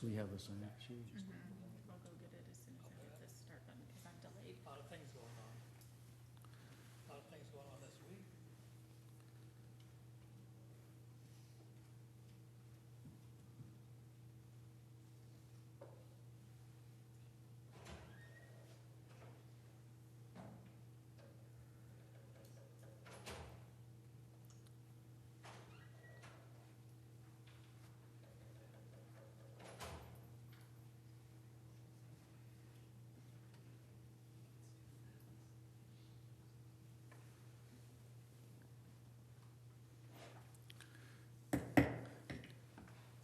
Do we have a sign up sheet? I'll go get it as soon as I hit this start button because I'm delayed. A lot of things going on. A lot of things going on this week.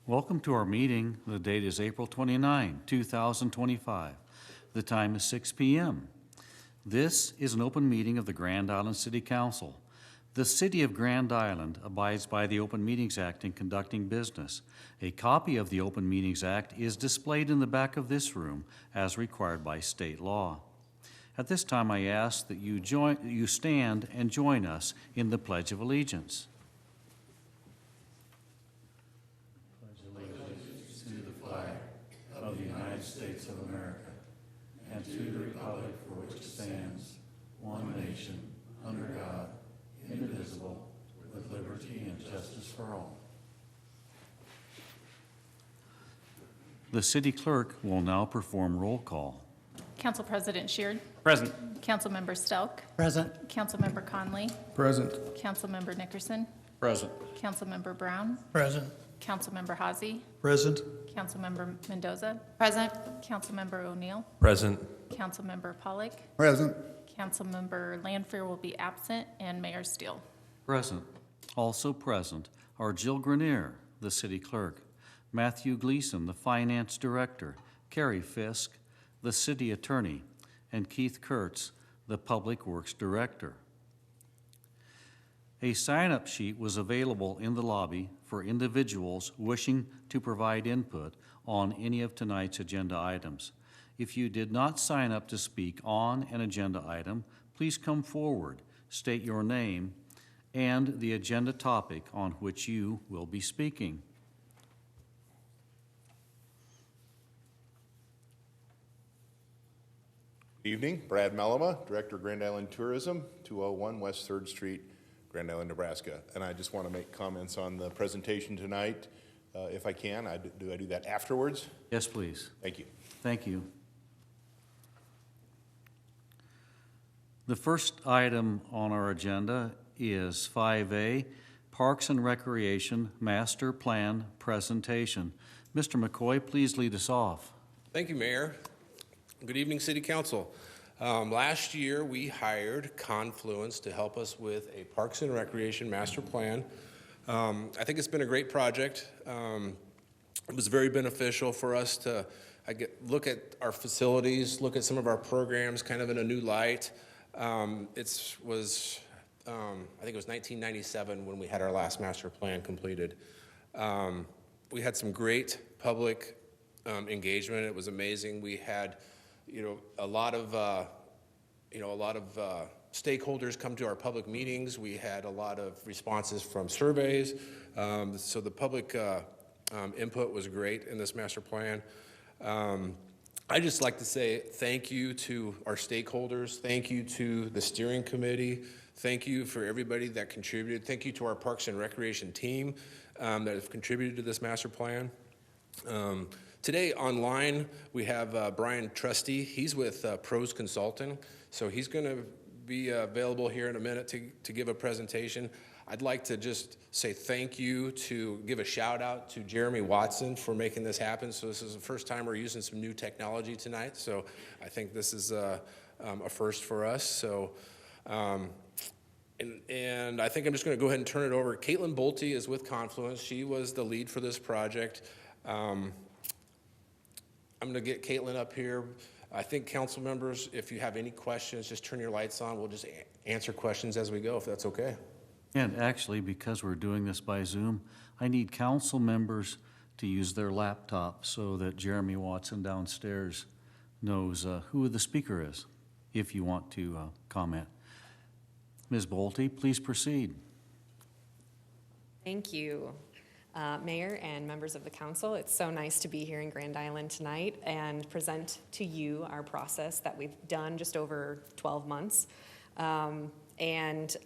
Welcome to our meeting. The date is April 29, 2025. The time is 6 p.m. This is an open meeting of the Grand Island City Council. The City of Grand Island abides by the Open Meetings Act in conducting business. A copy of the Open Meetings Act is displayed in the back of this room as required by state law. At this time, I ask that you stand and join us in the Pledge of Allegiance. Of the United States of America, and to the republic for which it stands, one nation, under God, indivisible, with liberty and justice for all. The city clerk will now perform roll call. Council President Sheard. Present. Councilmember Stelk. Present. Councilmember Conley. Present. Councilmember Nickerson. Present. Councilmember Brown. Present. Councilmember Hazy. Present. Councilmember Mendoza. Present. Councilmember O'Neill. Present. Councilmember Pollock. Present. Councilmember Landfair will be absent, and Mayor Steele. Present. Also present are Jill Grenier, the city clerk, Matthew Gleason, the finance director, Carrie Fisk, the city attorney, and Keith Kurtz, the public works director. A sign-up sheet was available in the lobby for individuals wishing to provide input on any of tonight's agenda items. If you did not sign up to speak on an agenda item, please come forward, state your name, and the agenda topic on which you will be speaking. Good evening, Brad Mellema, Director of Grand Island Tourism, 201 West 3rd Street, Grand Island, Nebraska. And I just want to make comments on the presentation tonight, if I can. Do I do that afterwards? Yes, please. Thank you. Thank you. The first item on our agenda is 5A, Parks and Recreation Master Plan Presentation. Mr. McCoy, please lead us off. Thank you, Mayor. Good evening, City Council. Last year, we hired Confluence to help us with a Parks and Recreation Master Plan. I think it's been a great project. It was very beneficial for us to look at our facilities, look at some of our programs kind of in a new light. I think it was 1997 when we had our last master plan completed. We had some great public engagement. It was amazing. We had a lot of stakeholders come to our public meetings. We had a lot of responses from surveys. So the public input was great in this master plan. I'd just like to say thank you to our stakeholders. Thank you to the steering committee. Thank you for everybody that contributed. Thank you to our Parks and Recreation team that have contributed to this master plan. Today online, we have Brian Trusty. He's with Pros Consulting, so he's going to be available here in a minute to give a presentation. I'd like to just say thank you, to give a shout out to Jeremy Watson for making this happen. So this is the first time we're using some new technology tonight, so I think this is a first for us. So, and I think I'm just going to go ahead and turn it over. Caitlin Bolte is with Confluence. She was the lead for this project. I'm going to get Caitlin up here. I think council members, if you have any questions, just turn your lights on. We'll just answer questions as we go, if that's okay. And actually, because we're doing this by Zoom, I need council members to use their laptop so that Jeremy Watson downstairs knows who the speaker is, if you want to comment. Ms. Bolte, please proceed. Thank you. Mayor and members of the council. It's so nice to be here in Grand Island tonight and present to you our process that we've done just over 12 months and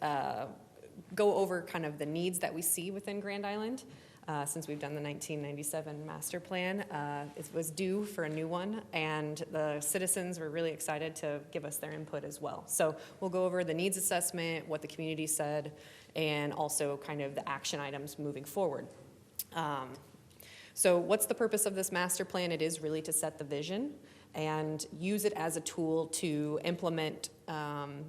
go over kind of the needs that we see within Grand Island. Since we've done the 1997 master plan, it was due for a new one, and the citizens were really excited to give us their input as well. So we'll go over the needs assessment, what the community said, and also kind of the action items moving forward. So what's the purpose of this master plan? It is really to set the vision and use it as a tool to implement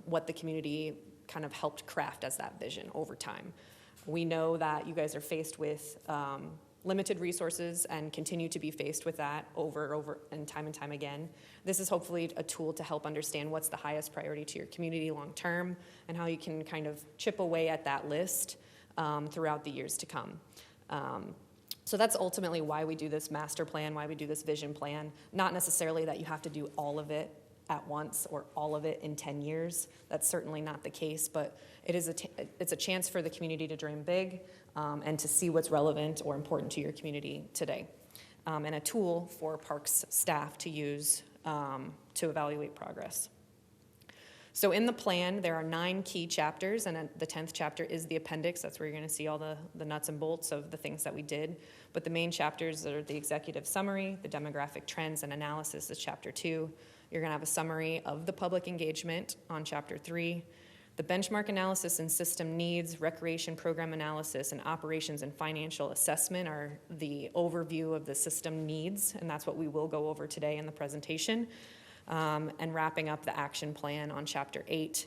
what the community kind of helped craft as that vision over time. We know that you guys are faced with limited resources and continue to be faced with that over and time again. This is hopefully a tool to help understand what's the highest priority to your community long term and how you can kind of chip away at that list throughout the years to come. So that's ultimately why we do this master plan, why we do this vision plan. Not necessarily that you have to do all of it at once or all of it in 10 years. That's certainly not the case, but it's a chance for the community to dream big and to see what's relevant or important to your community today, and a tool for Parks staff to use to evaluate progress. So in the plan, there are 9 key chapters, and the 10th chapter is the appendix. That's where you're going to see all the nuts and bolts of the things that we did. But the main chapters are the executive summary, the demographic trends and analysis is chapter 2. You're going to have a summary of the public engagement on chapter 3. The benchmark analysis and system needs, recreation program analysis, and operations and financial assessment are the overview of the system needs, and that's what we will go over today in the presentation. And wrapping up the action plan on chapter 8.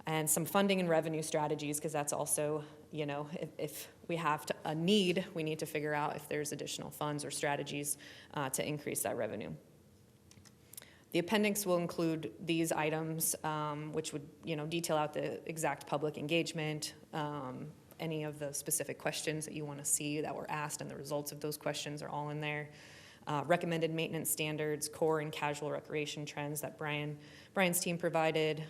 And some funding and revenue strategies, because that's also, you know, if we have a need, we need to figure out if there's additional funds or strategies to increase that revenue. The appendix will include these items, which would, you know, detail out the exact public engagement, any of the specific questions that you want to see that were asked, and the results of those questions are all in there. Recommended maintenance standards, core and casual recreation trends that Brian's team provided,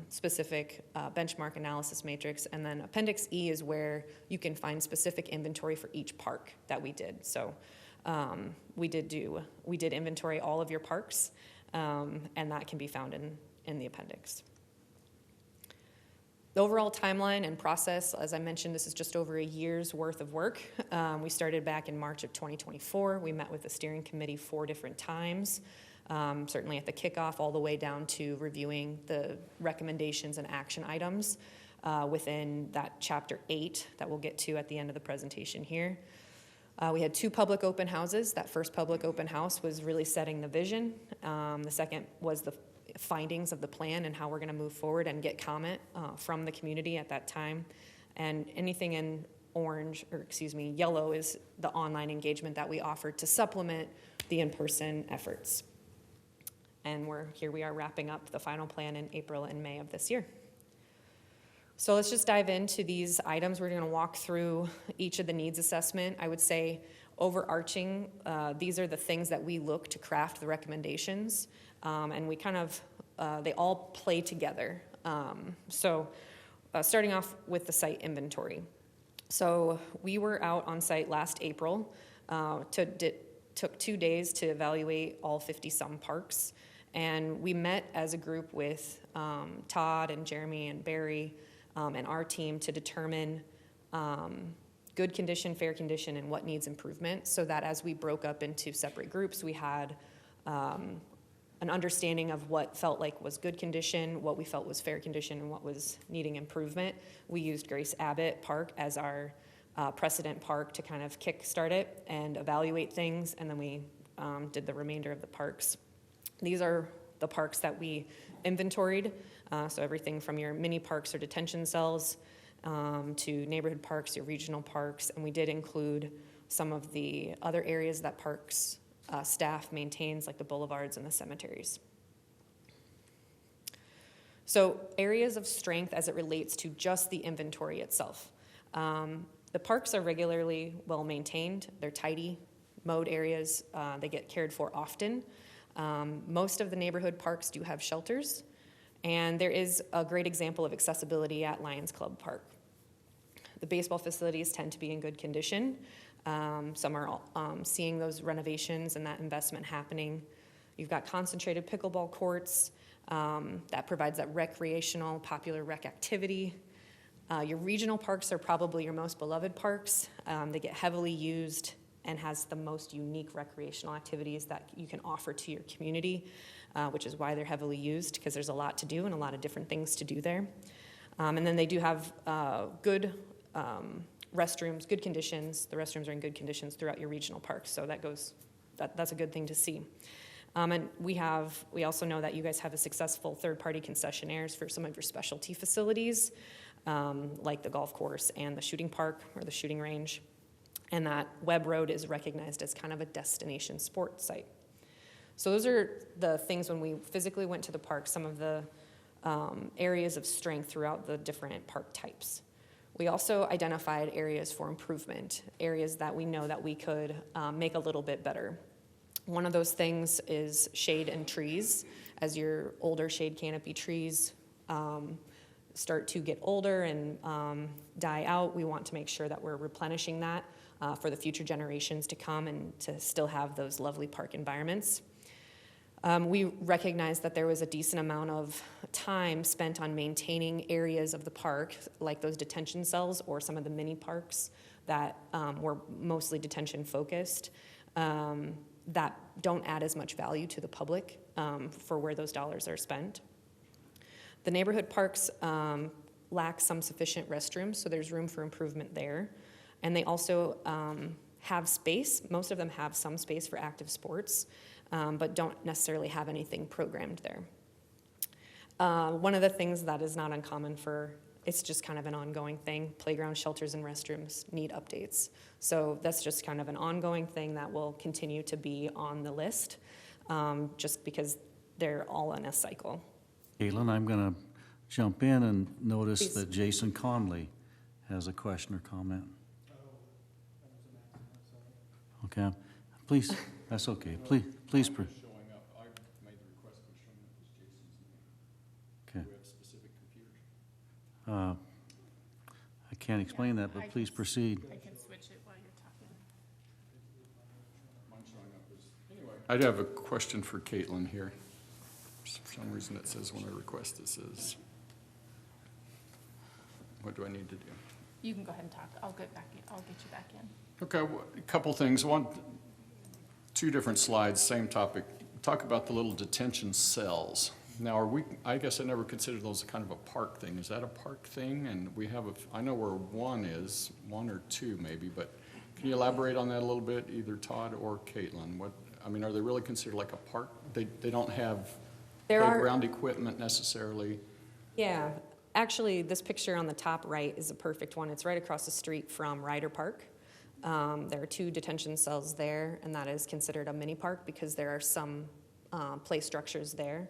specific benchmark analysis matrix, and then Appendix E is where you can find specific inventory for each park that we did. So we did inventory all of your parks, and that can be found in the appendix. The overall timeline and process, as I mentioned, this is just over a year's worth of work. We started back in March of 2024. We met with the steering committee 4 different times, certainly at the kickoff all the way down to reviewing the recommendations and action items within that chapter 8 that we'll get to at the end of the presentation here. We had 2 public open houses. That first public open house was really setting the vision. The second was the findings of the plan and how we're going to move forward and get comment from the community at that time. And anything in yellow is the online engagement that we offered to supplement the in-person efforts. And we are wrapping up the final plan in April and May of this year. So let's just dive into these items. We're going to walk through each of the needs assessment. I would say overarching, these are the things that we look to craft the recommendations. And we kind of, they all play together. Starting off with the site inventory. So we were out on site last April. Took 2 days to evaluate all 50-some parks. And we met as a group with Todd and Jeremy and Barry and our team to determine good condition, fair condition, and what needs improvement, so that as we broke up into separate groups, we had an understanding of what felt like was good condition, what we felt was fair condition, and what was needing improvement. We used Grace Abbott Park as our precedent park to kind of kickstart it and evaluate things, and then we did the remainder of the parks. These are the parks that we inventoried, so everything from your mini parks or detention cells to neighborhood parks, your regional parks, and we did include some of the other areas that parks staff maintains, like the boulevards and the cemeteries. So areas of strength as it relates to just the inventory itself. The parks are regularly well maintained. They're tidy, mowed areas. They get cared for often. Most of the neighborhood parks do have shelters, and there is a great example of accessibility at Lions Club Park. The baseball facilities tend to be in good condition. Some are seeing those renovations and that investment happening. You've got concentrated pickleball courts that provides that recreational, popular rec activity. Your regional parks are probably your most beloved parks. They get heavily used and has the most unique recreational activities that you can offer to your community, which is why they're heavily used, because there's a lot to do and a lot of different things to do there. And then they do have good restrooms, good conditions. The restrooms are in good conditions throughout your regional parks, so that's a good thing to see. And we also know that you guys have a successful third-party concessionaires for some of your specialty facilities, like the golf course and the shooting park or the shooting range. And that Webb Road is recognized as kind of a destination sports site. So those are the things when we physically went to the park, some of the areas of strength throughout the different park types. We also identified areas for improvement, areas that we know that we could make a little bit better. One of those things is shade and trees. As your older shade canopy trees start to get older and die out, we want to make sure that we're replenishing that for the future generations to come and to still have those lovely park environments. We recognized that there was a decent amount of time spent on maintaining areas of the park, like those detention cells or some of the mini parks that were mostly detention focused, that don't add as much value to the public for where those dollars are spent. The neighborhood parks lack some sufficient restrooms, so there's room for improvement there. And they also have space. Most of them have some space for active sports, but don't necessarily have anything programmed there. One of the things that is not uncommon it's just kind of an ongoing thing, playground shelters and restrooms need updates. So that's just kind of an ongoing thing that will continue to be on the list, just because they're all in a cycle. Caitlin, I'm going to jump in and notice Please. that Jason Conley has a question or comment. Okay, please, that's okay. Please. Showing up, I made the request, but showing up was Jason's name. Okay. Do we have specific computers? I can't explain that, but please proceed. I can switch it while you're talking. Mine showing up is, anyway. I'd have a question for Caitlin here. For some reason it says when I request this is, what do I need to do? You can go ahead and talk. I'll get you back in. Okay, a couple things. Two different slides, same topic. Talk about the little detention cells. Now, I guess I never considered those a kind of a park thing. Is that a park thing? And we have I know where one is, one or two maybe, but can you elaborate on that a little bit, either Todd or Caitlin? Are they really considered like a park? They don't have playground equipment necessarily? Yeah, actually, this picture on the top right is a perfect one. It's right across the street from Ryder Park. There are 2 detention cells there, and that is considered a mini park because there are some play structures there.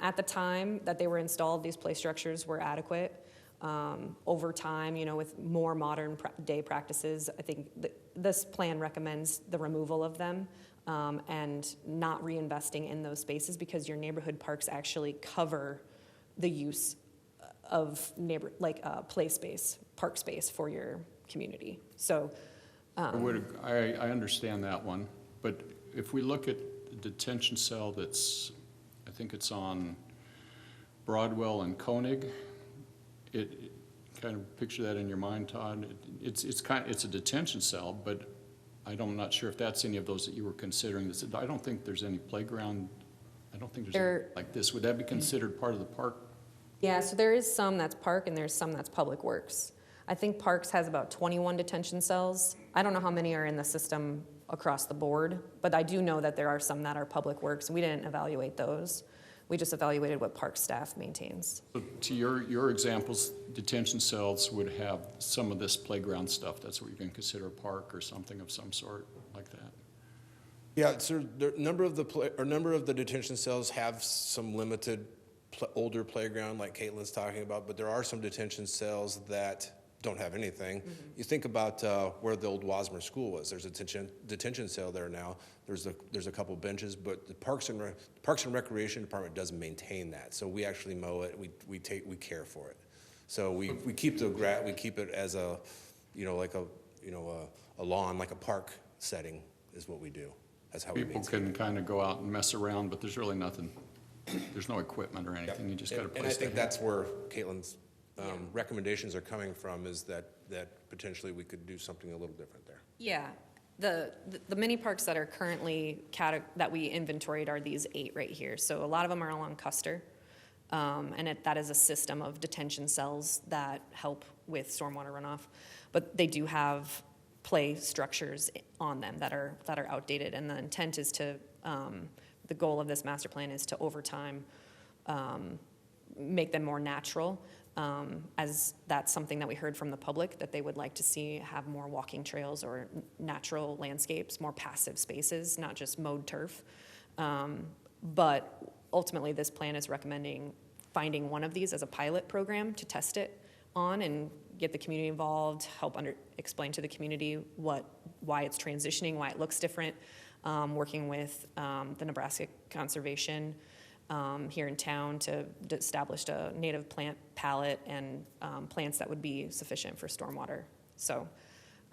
At the time that they were installed, these play structures were adequate. Over time, with more modern day practices, I think this plan recommends the removal of them and not reinvesting in those spaces because your neighborhood parks actually cover the use of play space, park space for your community. So. I understand that one, but if we look at the detention cell that's, I think it's on Broadwell and Koenig, it kind of picture that in your mind, Todd. It's a detention cell, but I'm not sure if that's any of those that you were considering. I don't think there's any playground. I don't think there's anything like this. Would that be considered part of the park? Yeah, so there is some that's park and there's some that's public works. I think Parks has about 21 detention cells. I don't know how many are in the system across the board, but I do know that there are some that are public works. We didn't evaluate those. We just evaluated what park staff maintains. So to your examples, detention cells would have some of this playground stuff. That's what you can consider a park or something of some sort like that. Yeah, so a number of the detention cells have some limited older playground like Caitlin's talking about, but there are some detention cells that don't have anything. Mm-hmm. You think about where the old Wasmer School was. There's a detention cell there now. There's a couple benches, but the Parks and Recreation Department doesn't maintain that. So we actually mow it. We care for it. So we keep it as a a lawn, like a park setting is what we do. That's how we People maintain can it. kind of go out and mess around, but there's really nothing, there's no equipment or anything, you just got a And I place to think hang. that's where Caitlin's recommendations are coming from, is that potentially we could do something a little different there. Yeah, the mini parks that are currently that we inventoried are these 8 right here. So a lot of them are along Custer, and that is a system of detention cells that help with stormwater runoff. But they do have play structures on them that are outdated, and the intent is to, the goal of this master plan is to over time make them more natural, as that's something that we heard from the public, that they would like to see have more walking trails or natural landscapes, more passive spaces, not just mowed turf. But ultimately, this plan is recommending finding one of these as a pilot program to test it on and get the community involved, help explain to the community why it's transitioning, why it looks different, working with the Nebraska Conservation here in town to establish a native plant palette and plants that would be sufficient for stormwater. So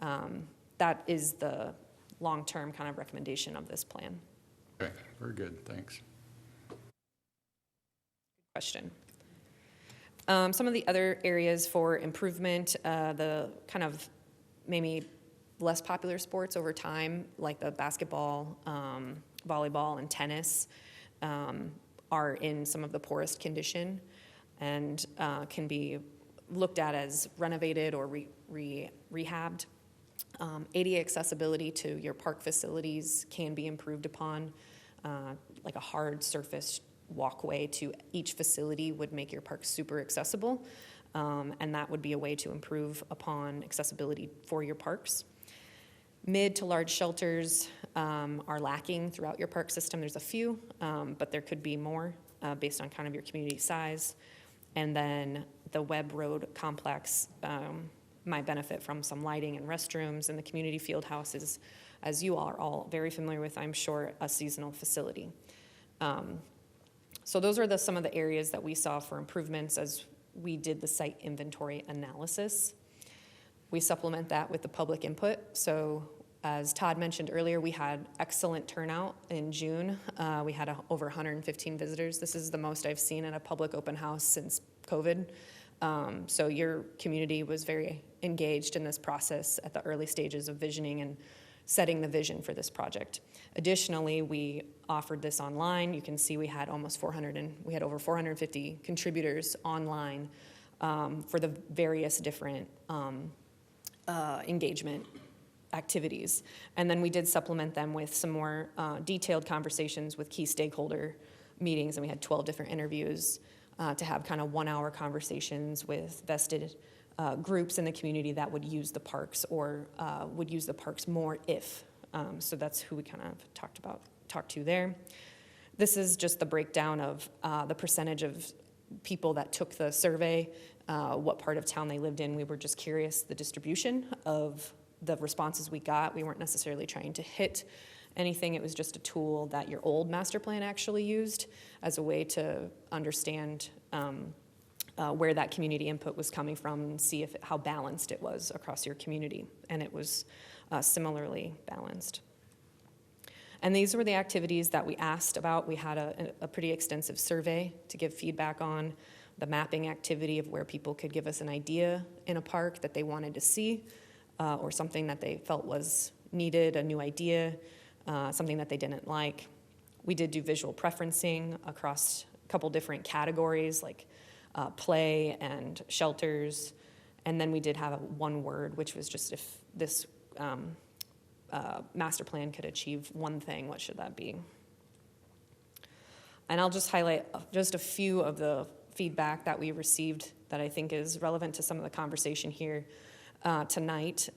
that is the long-term kind of recommendation of this plan. Okay, very good, thanks. Question. Some of the other areas for improvement, the kind of maybe less popular sports over time, like the basketball, volleyball, and tennis, are in some of the poorest condition and can be looked at as renovated or rehabbed. ADA accessibility to your park facilities can be improved upon, like a hard surface walkway to each facility would make your park super accessible, and that would be a way to improve upon accessibility for your parks. Mid to large shelters are lacking throughout your park system. There's a few, but there could be more based on kind of your community size. And then the Webb Road complex might benefit from some lighting and restrooms, and the community field house is, as you are all very familiar with, I'm sure, a seasonal facility. So those are some of the areas that we saw for improvements as we did the site inventory analysis. We supplement that with the public input. So as Todd mentioned earlier, we had excellent turnout in June. We had over 115 visitors. This is the most I've seen at a public open house since COVID. So your community was very engaged in this process at the early stages of visioning and setting the vision for this project. Additionally, we offered this online. You can see we had we had over 450 contributors online for the various different engagement activities. And then we did supplement them with some more detailed conversations with key stakeholder meetings, and we had 12 different interviews to have kind of 1-hour conversations with vested groups in the community that would use the parks or would use the parks more if. So that's who we kind of talked to there. This is just the breakdown of the percentage of people that took the survey, what part of town they lived in. We were just curious the distribution of the responses we got. We weren't necessarily trying to hit anything. It was just a tool that your old master plan actually used as a way to understand where that community input was coming from and see how balanced it was across your community. And it was similarly balanced. And these were the activities that we asked about. We had a pretty extensive survey to give feedback on the mapping activity of where people could give us an idea in a park that they wanted to see, or something that they felt was needed, a new idea, something that they didn't like. We did do visual preferencing across a couple different categories like play and shelters. And then we did have one word, which was just if this master plan could achieve one thing, what should that be? And I'll just highlight just a few of the feedback that we received that I think is relevant to some of the conversation here tonight.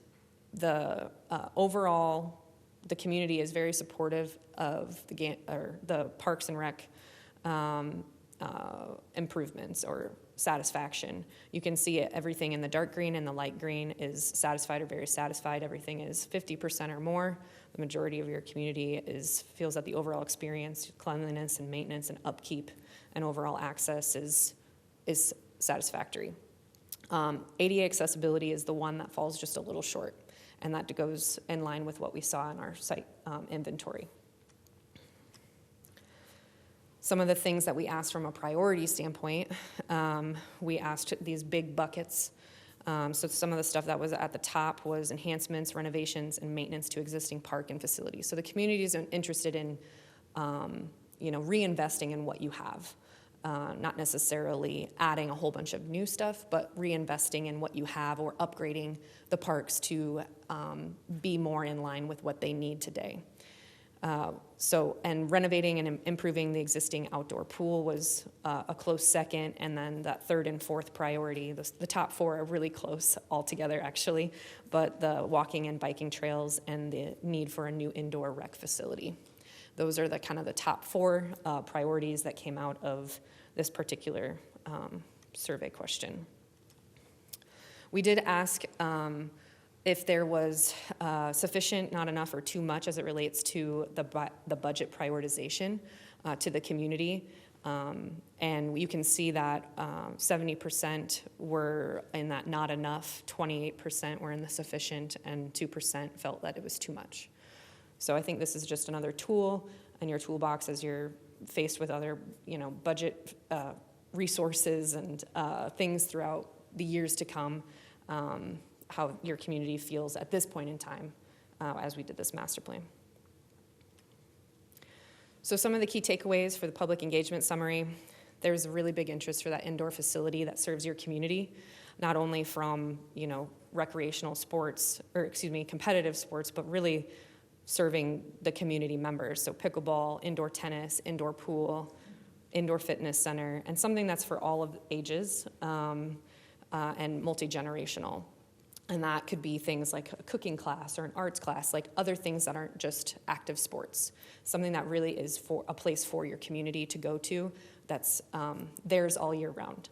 Overall, the community is very supportive of the Parks and Rec improvements or satisfaction. You can see it, everything in the dark green and the light green is satisfied or very satisfied. Everything is 50% or more. The majority of your community feels that the overall experience, cleanliness and maintenance and upkeep and overall access is satisfactory. ADA accessibility is the one that falls just a little short. and that goes in line with what we saw in our site inventory. Some of the things that we asked from a priority standpoint, we asked these big buckets. So some of the stuff that was at the top was enhancements, renovations, and maintenance to existing park and facilities. So the community is interested in, reinvesting in what you have. Not necessarily adding a whole bunch of new stuff, but reinvesting in what you have or upgrading the parks to be more in line with what they need today. And renovating and improving the existing outdoor pool was a close second, and then that third and fourth priority, the top four are really close altogether actually, but the walking and biking trails and the need for a new indoor rec facility. Those are the kind of the top four priorities that came out of this particular survey question. We did ask if there was sufficient, not enough, or too much as it relates to the budget prioritization to the community. And you can see that 70% were in that not enough, 28% were in the sufficient, and 2% felt that it was too much. So I think this is just another tool in your toolbox as you're faced with other, budget resources and things throughout the years to come, how your community feels at this point in time as we did this master plan. So some of the key takeaways for the public engagement summary: there's a really big interest for that indoor facility that serves your community, not only from, recreational sports, competitive sports, but really serving the community members. So pickleball, indoor tennis, indoor pool, indoor fitness center, and something that's for all of ages and multi-generational. And that could be things like a cooking class or an arts class, like other things that aren't just active sports. Something that really is for a place for your community to go to that's theirs all year round.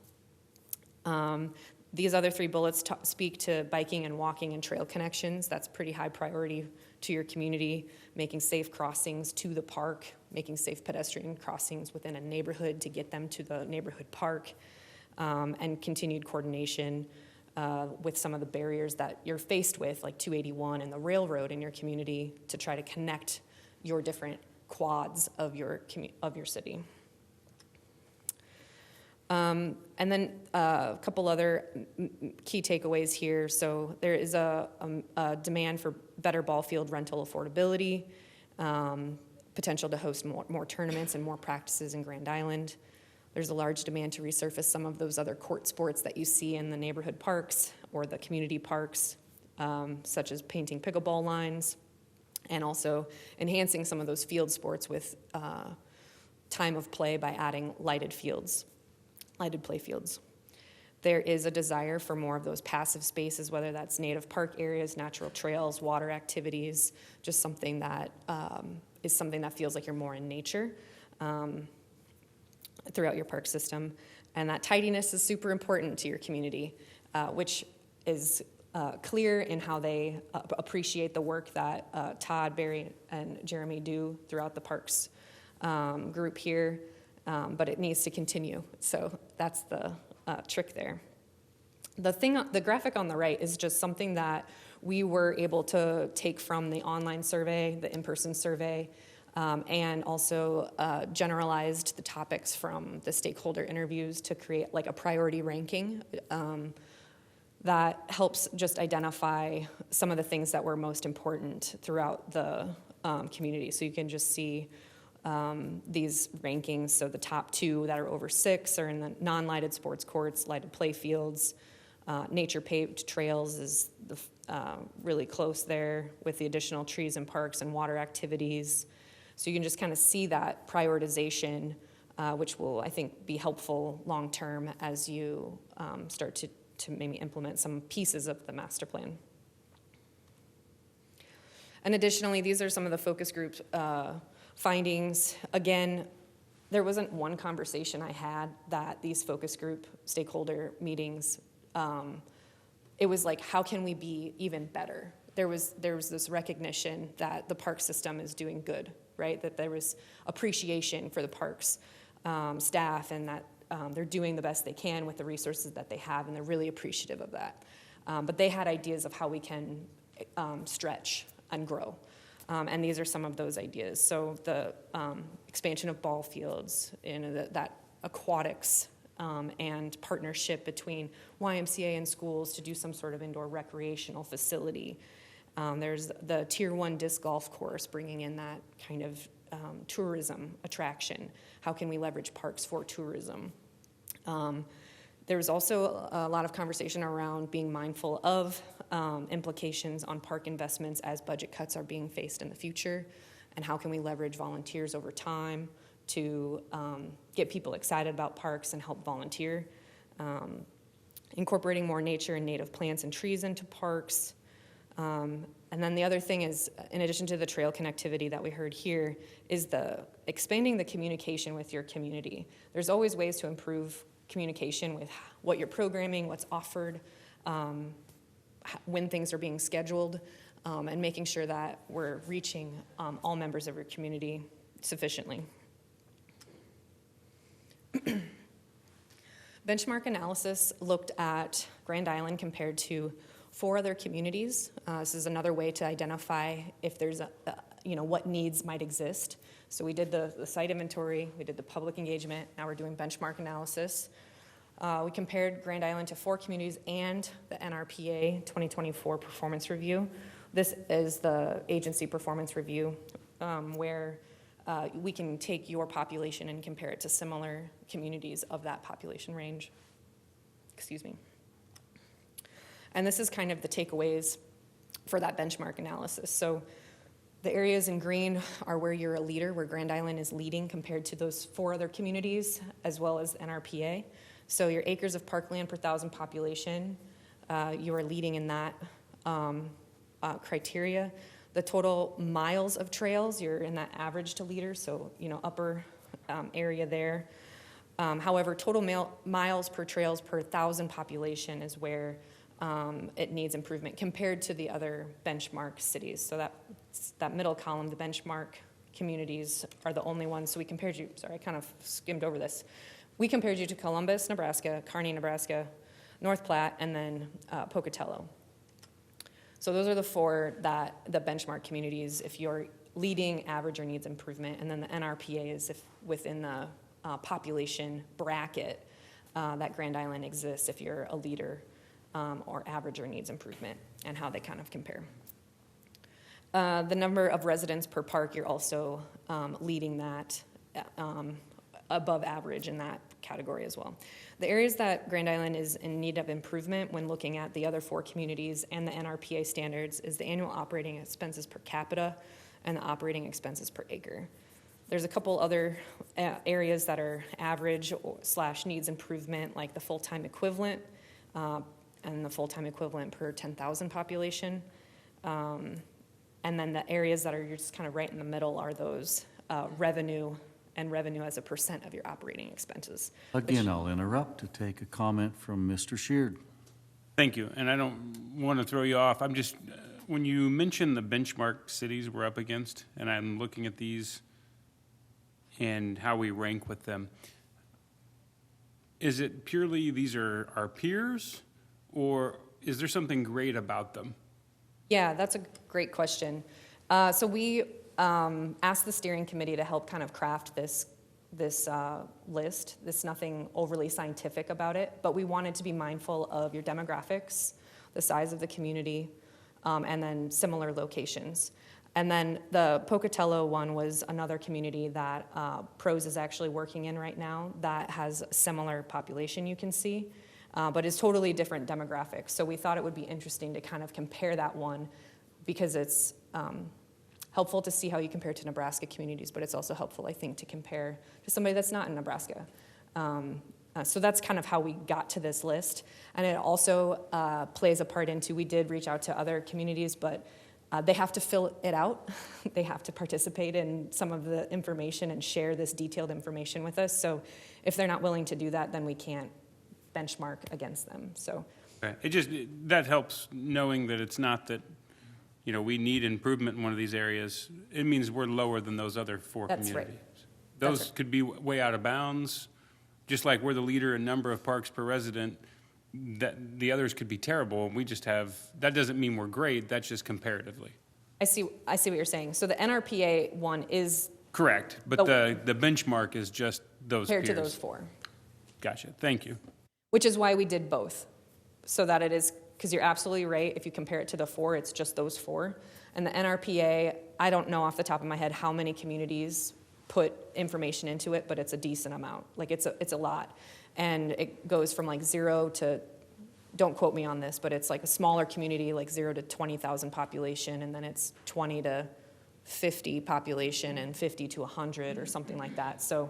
These other three bullets speak to biking and walking and trail connections. That's pretty high priority to your community, making safe crossings to the park, making safe pedestrian crossings within a neighborhood to get them to the neighborhood park, and continued coordination with some of the barriers that you're faced with, like 281 and the railroad in your community, to try to connect your different quads of your city. And then a couple other key takeaways here. So there is a demand for better ball field rental affordability, potential to host more tournaments and more practices in Grand Island. There's a large demand to resurface some of those other court sports that you see in the neighborhood parks or the community parks, such as painting pickleball lines, and also enhancing some of those field sports with time of play by adding lighted play fields. There is a desire for more of those passive spaces, whether that's native park areas, natural trails, water activities, just something that is something that feels like you're more in nature throughout your park system. And that tidiness is super important to your community, which is clear in how they appreciate the work that Todd, Barry, and Jeremy do throughout the parks group here. But it needs to continue. So that's the trick there. The graphic on the right is just something that we were able to take from the online survey, the in-person survey, and also generalized the topics from the stakeholder interviews to create like a priority ranking that helps just identify some of the things that were most important throughout the community. So you can just see these rankings. So the top two that are over 6 are in the non-lighted sports courts, lighted play fields. Nature paved trails is really close there with the additional trees and parks and water activities. So you can just kind of see that prioritization, which will, I think, be helpful long-term as you start to maybe implement some pieces of the master plan. And additionally, these are some of the focus group findings. Again, there wasn't one conversation I had that these focus group stakeholder meetings, it was like, how can we be even better? There was this recognition that the park system is doing good, right? That there was appreciation for the parks staff, and that they're doing the best they can with the resources that they have, and they're really appreciative of that. But they had ideas of how we can stretch and grow. And these are some of those ideas. So the expansion of ball fields, that aquatics and partnership between YMCA and schools to do some sort of indoor recreational facility. There's the Tier 1 disc golf course, bringing in that kind of tourism attraction. How can we leverage parks for tourism? There's also a lot of conversation around being mindful of implications on park investments as budget cuts are being faced in the future, and how can we leverage volunteers over time to get people excited about parks and help volunteer. Incorporating more nature and native plants and trees into parks. And then the other thing is, in addition to the trail connectivity that we heard here, is expanding the communication with your community. There's always ways to improve communication with what you're programming, what's offered, when things are being scheduled, and making sure that we're reaching all members of your community sufficiently. Benchmark analysis looked at Grand Island compared to 4 other communities. This is another way to identify if there's what needs might exist. So we did the site inventory, we did the public engagement, now we're doing benchmark analysis. We compared Grand Island to 4 communities and the NRPA 2024 performance review. This is the agency performance review where we can take your population and compare it to similar communities of that population range. Excuse me. And this is kind of the takeaways for that benchmark analysis. So the areas in green are where you're a leader, where Grand Island is leading compared to those 4 other communities, as well as NRPA. So your acres of parkland per 1,000 population, you are leading in that criteria. The total miles of trails, you're in that average to leader, so upper area there. However, total miles per trails per 1,000 population is where it needs improvement compared to the other benchmark cities. So that middle column, the benchmark communities are the only ones. So we compared you, sorry, I kind of skimmed over this. We compared you to Columbus, Nebraska, Kearney, Nebraska, North Platte, and then Pocatello. So those are the 4 the benchmark communities, if you're leading, average, or needs improvement. And then the NRPA is if within the population bracket that Grand Island exists, if you're a leader or average or needs improvement, and how they kind of compare. The number of residents per park, you're also leading that above average in that category as well. The areas that Grand Island is in need of improvement when looking at the other 4 communities and the NRPA standards is the annual operating expenses per capita and the operating expenses per acre. There's a couple other areas that are average / needs improvement, like the full-time equivalent and the full-time equivalent per 10,000 population. And then the areas that are just kind of right in the middle are those revenue as a % of your operating expenses. Again, I'll interrupt to take a comment from Mr. Sheard. Thank you, and I don't want to throw you off. I'm just, when you mention the benchmark cities we're up against, and I'm looking at these and how we rank with them, is it purely these are our peers, or is there something great about them? Yeah, that's a great question. So we asked the steering committee to help kind of craft this list. There's nothing overly scientific about it, but we wanted to be mindful of your demographics, the size of the community, and then similar locations. And then the Pocatello one was another community that PROS is actually working in right now that has a similar population you can see, but is totally different demographics. So we thought it would be interesting to kind of compare that one because it's helpful to see how you compare to Nebraska communities, but it's also helpful, I think, to compare to somebody that's not in Nebraska. So that's kind of how we got to this list. And it also plays a part into, we did reach out to other communities, but they have to fill it out. They have to participate in some of the information and share this detailed information with us. So if they're not willing to do that, then we can't benchmark against them. So That helps knowing that it's not that, we need improvement in one of these areas. It means we're lower than those other 4 That's communities. right. Those could be way out of bounds, just like we're the leader in number of parks per resident. that the others could be terrible, and we just have, that doesn't mean we're great, that's just comparatively. I see what you're saying. So the NRPA one is Correct, but the benchmark is just those peers. compared to those four, Gotcha, thank you. which is why we did both. So that it is, because you're absolutely right, if you compare it to the four, it's just those four. And the NRPA, I don't know off the top of my head how many communities put information into it, but it's a decent amount. Like it's a lot. And it goes from like 0 to, don't quote me on this, but it's like a smaller community, like 0 to 20,000 population, and then it's 20 to 50 population and 50 to 100 or something like that. So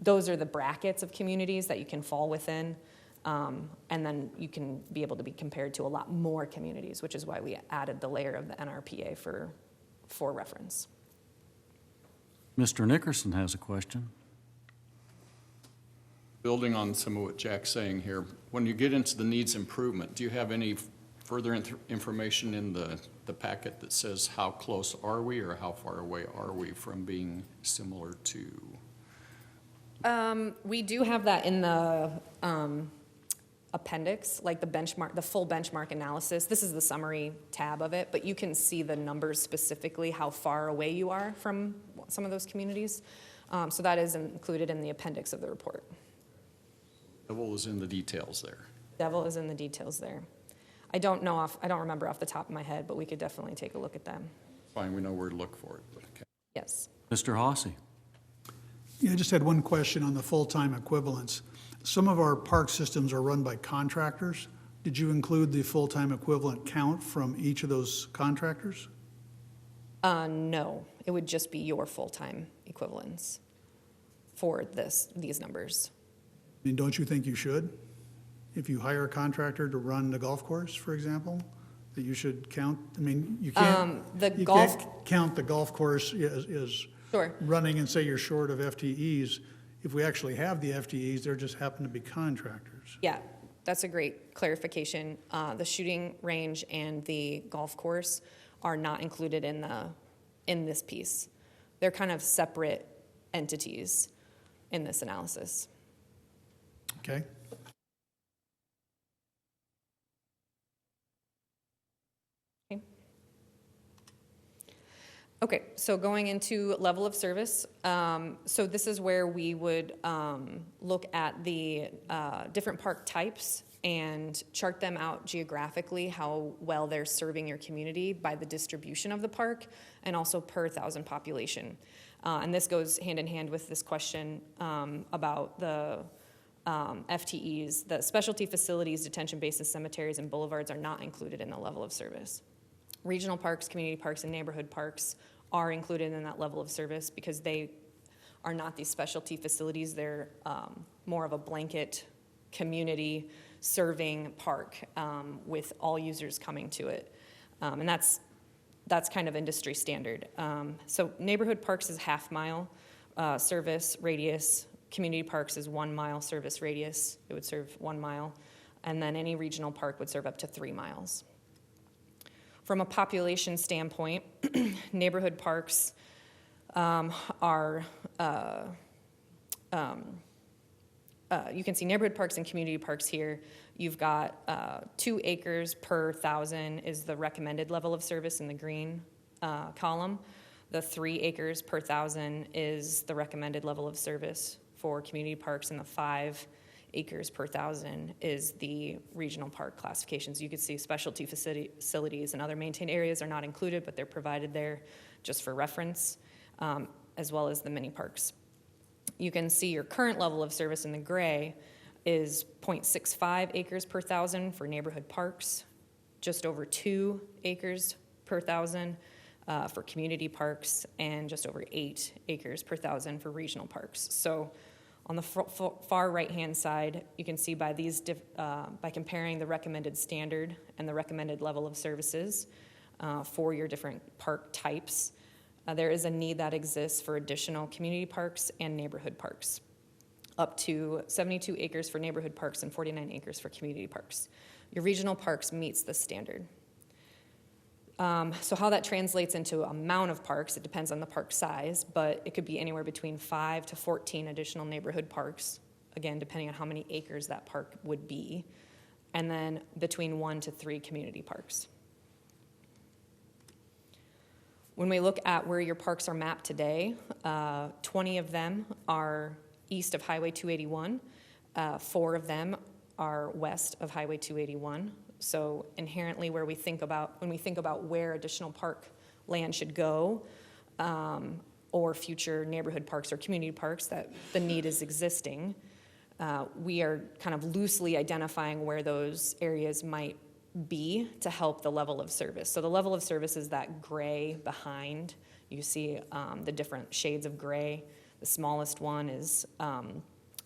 those are the brackets of communities that you can fall within. And then you can be able to be compared to a lot more communities, which is why we added the layer of the NRPA for reference. Mr. Nickerson has a question. Building on some of what Jack's saying here, when you get into the needs improvement, do you have any further information in the packet that says how close are we or how far away are we from being similar to? We do have that in the appendix, like the benchmark, the full benchmark analysis. This is the summary tab of it, but you can see the numbers specifically, how far away you are from some of those communities. So that is included in the appendix of the report. Devil is in the details there. Devil is in the details there. I don't remember off the top of my head, but we could definitely take a look at them. Fine, we know where to look for it, but okay. Yes. Mr. Hossie. Yeah, I just had one question on the full-time equivalents. Some of our park systems are run by contractors. Did you include the full-time equivalent count from each of those contractors? No, it would just be your full-time equivalents for these numbers. I mean, don't you think you should? If you hire a contractor to run the golf course, for example, that you should count, I mean, you can't count the golf course as Sure. running and say you're short of FTEs. If we actually have the FTEs, there just happen to be contractors. Yeah, that's a great clarification. The shooting range and the golf course are not included in this piece. They're kind of separate entities in this analysis. Okay? Okay, so going into level of service, so this is where we would look at the different park types and chart them out geographically, how well they're serving your community by the distribution of the park and also per 1,000 population. And this goes hand in hand with this question about the FTEs. The specialty facilities, detention bases, cemeteries, and boulevards are not included in the level of service. Regional parks, community parks, and neighborhood parks are included in that level of service because they are not these specialty facilities. They're more of a blanket community serving park with all users coming to it. And that's kind of industry standard. So neighborhood parks is half-mile service radius. Community parks is 1 mile service radius. It would serve 1 mile. And then any regional park would serve up to 3 miles. From a population standpoint, neighborhood parks are, you can see neighborhood parks and community parks here. You've got 2 acres per 1,000 is the recommended level of service in the green column. The 3 acres per 1,000 is the recommended level of service for community parks, and the 5 acres per 1,000 is the regional park classifications. You can see specialty facilities and other maintained areas are not included, but they're provided there just for reference, as well as the mini parks. You can see your current level of service in the gray is 0.65 acres per 1,000 for neighborhood parks, just over 2 acres per 1,000 for community parks, and just over 8 acres per 1,000 for regional parks. So on the far right-hand side, you can see by these by comparing the recommended standard and the recommended level of services for your different park types, there is a need that exists for additional community parks and neighborhood parks, up to 72 acres for neighborhood parks and 49 acres for community parks. Your regional parks meets this standard. So how that translates into amount of parks, it depends on the park size, but it could be anywhere between 5 to 14 additional neighborhood parks, again, depending on how many acres that park would be. and then between 1 to 3 community parks. When we look at where your parks are mapped today, 20 of them are east of Highway 281. 4 of them are west of Highway 281. So inherently, when we think about where additional park land should go, or future neighborhood parks or community parks that the need is existing, we are kind of loosely identifying where those areas might be to help the level of service. So the level of service is that gray behind. You see the different shades of gray. The smallest one is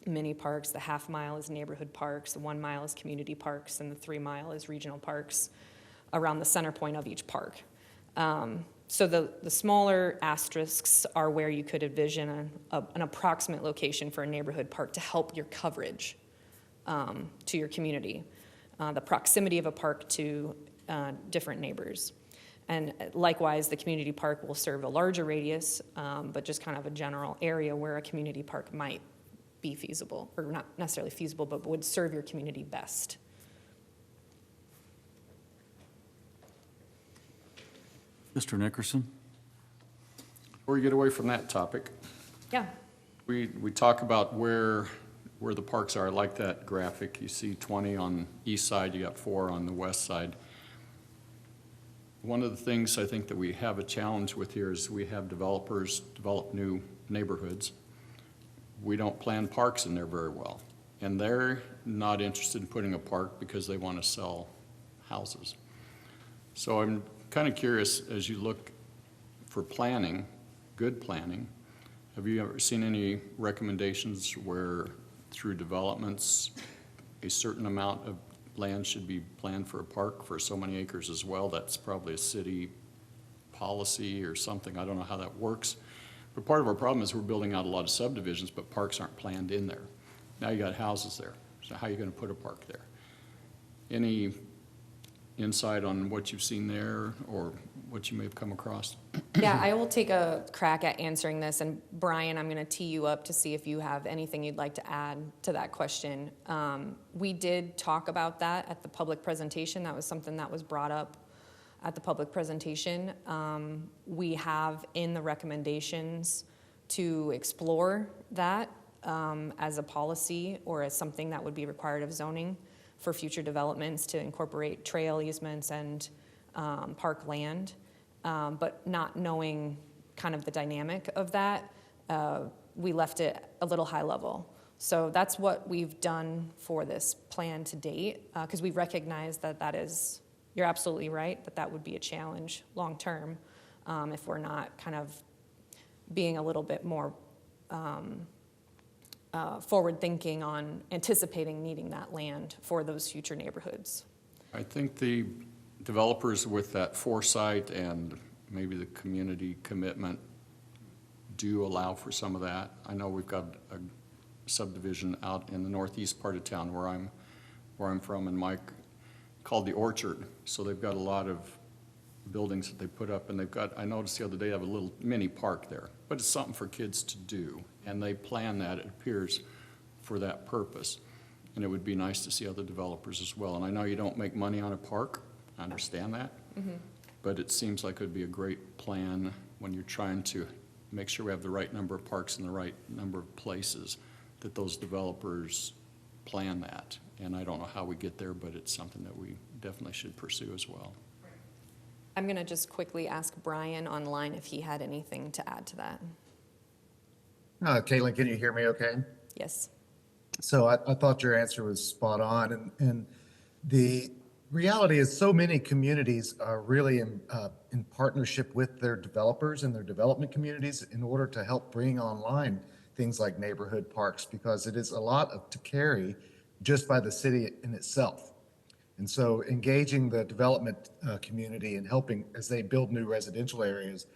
mini parks, the half mile is neighborhood parks, the 1 mile is community parks, and the 3 mile is regional parks around the center point of each park. So the smaller asterisks are where you could envision an approximate location for a neighborhood park to help your coverage to your community, the proximity of a park to different neighbors. And likewise, the community park will serve a larger radius, but just kind of a general area where a community park might be feasible, or not necessarily feasible, but would serve your community best. Mr. Nickerson? Before we get away from that topic, Yeah. we talk about where the parks are. I like that graphic. You see 20 on east side, you got 4 on the west side. One of the things I think that we have a challenge with here is we have developers develop new neighborhoods. We don't plan parks in there very well. And they're not interested in putting a park because they want to sell houses. So I'm kind of curious, as you look for planning, good planning, have you ever seen any recommendations where through developments, a certain amount of land should be planned for a park for so many acres as well? That's probably a city policy or something. I don't know how that works. But part of our problem is we're building out a lot of subdivisions, but parks aren't planned in there. Now you got houses there. So how are you going to put a park there? Any insight on what you've seen there or what you may have come across? Yeah, I will take a crack at answering this. And Brian, I'm going to tee you up to see if you have anything you'd like to add to that question. We did talk about that at the public presentation. That was something that was brought up at the public presentation. We have in the recommendations to explore that as a policy or as something that would be required of zoning for future developments to incorporate trail easements and park land. But not knowing kind of the dynamic of that, we left it a little high level. So that's what we've done for this plan to date, because we recognize that is, you're absolutely right, that would be a challenge long term if we're not kind of being a little bit more forward thinking on anticipating needing that land for those future neighborhoods. I think the developers with that foresight and maybe the community commitment do allow for some of that. I know we've got a subdivision out in the northeast part of town where I'm from, and Mike, called the Orchard. So they've got a lot of buildings that they put up, and they've got, I noticed the other day, they have a little mini park there, but it's something for kids to do, and they plan that, it appears, for that purpose. And it would be nice to see other developers as well. And I know you don't make money on a park, I understand that, but it seems like it would be a great plan when you're trying to make sure we have the right number of parks in the right number of places, that those developers plan that. And I don't know how we get there, but it's something that we definitely should pursue as well. I'm going to just quickly ask Brian online if he had anything to add to that. Caitlin, can you hear me okay? Yes. So I thought your answer was spot on. And the reality is so many communities are really in partnership with their developers and their development communities in order to help bring online things like neighborhood parks, because it is a lot to carry just by the city in itself. And so engaging the development community and helping as they build new residential areas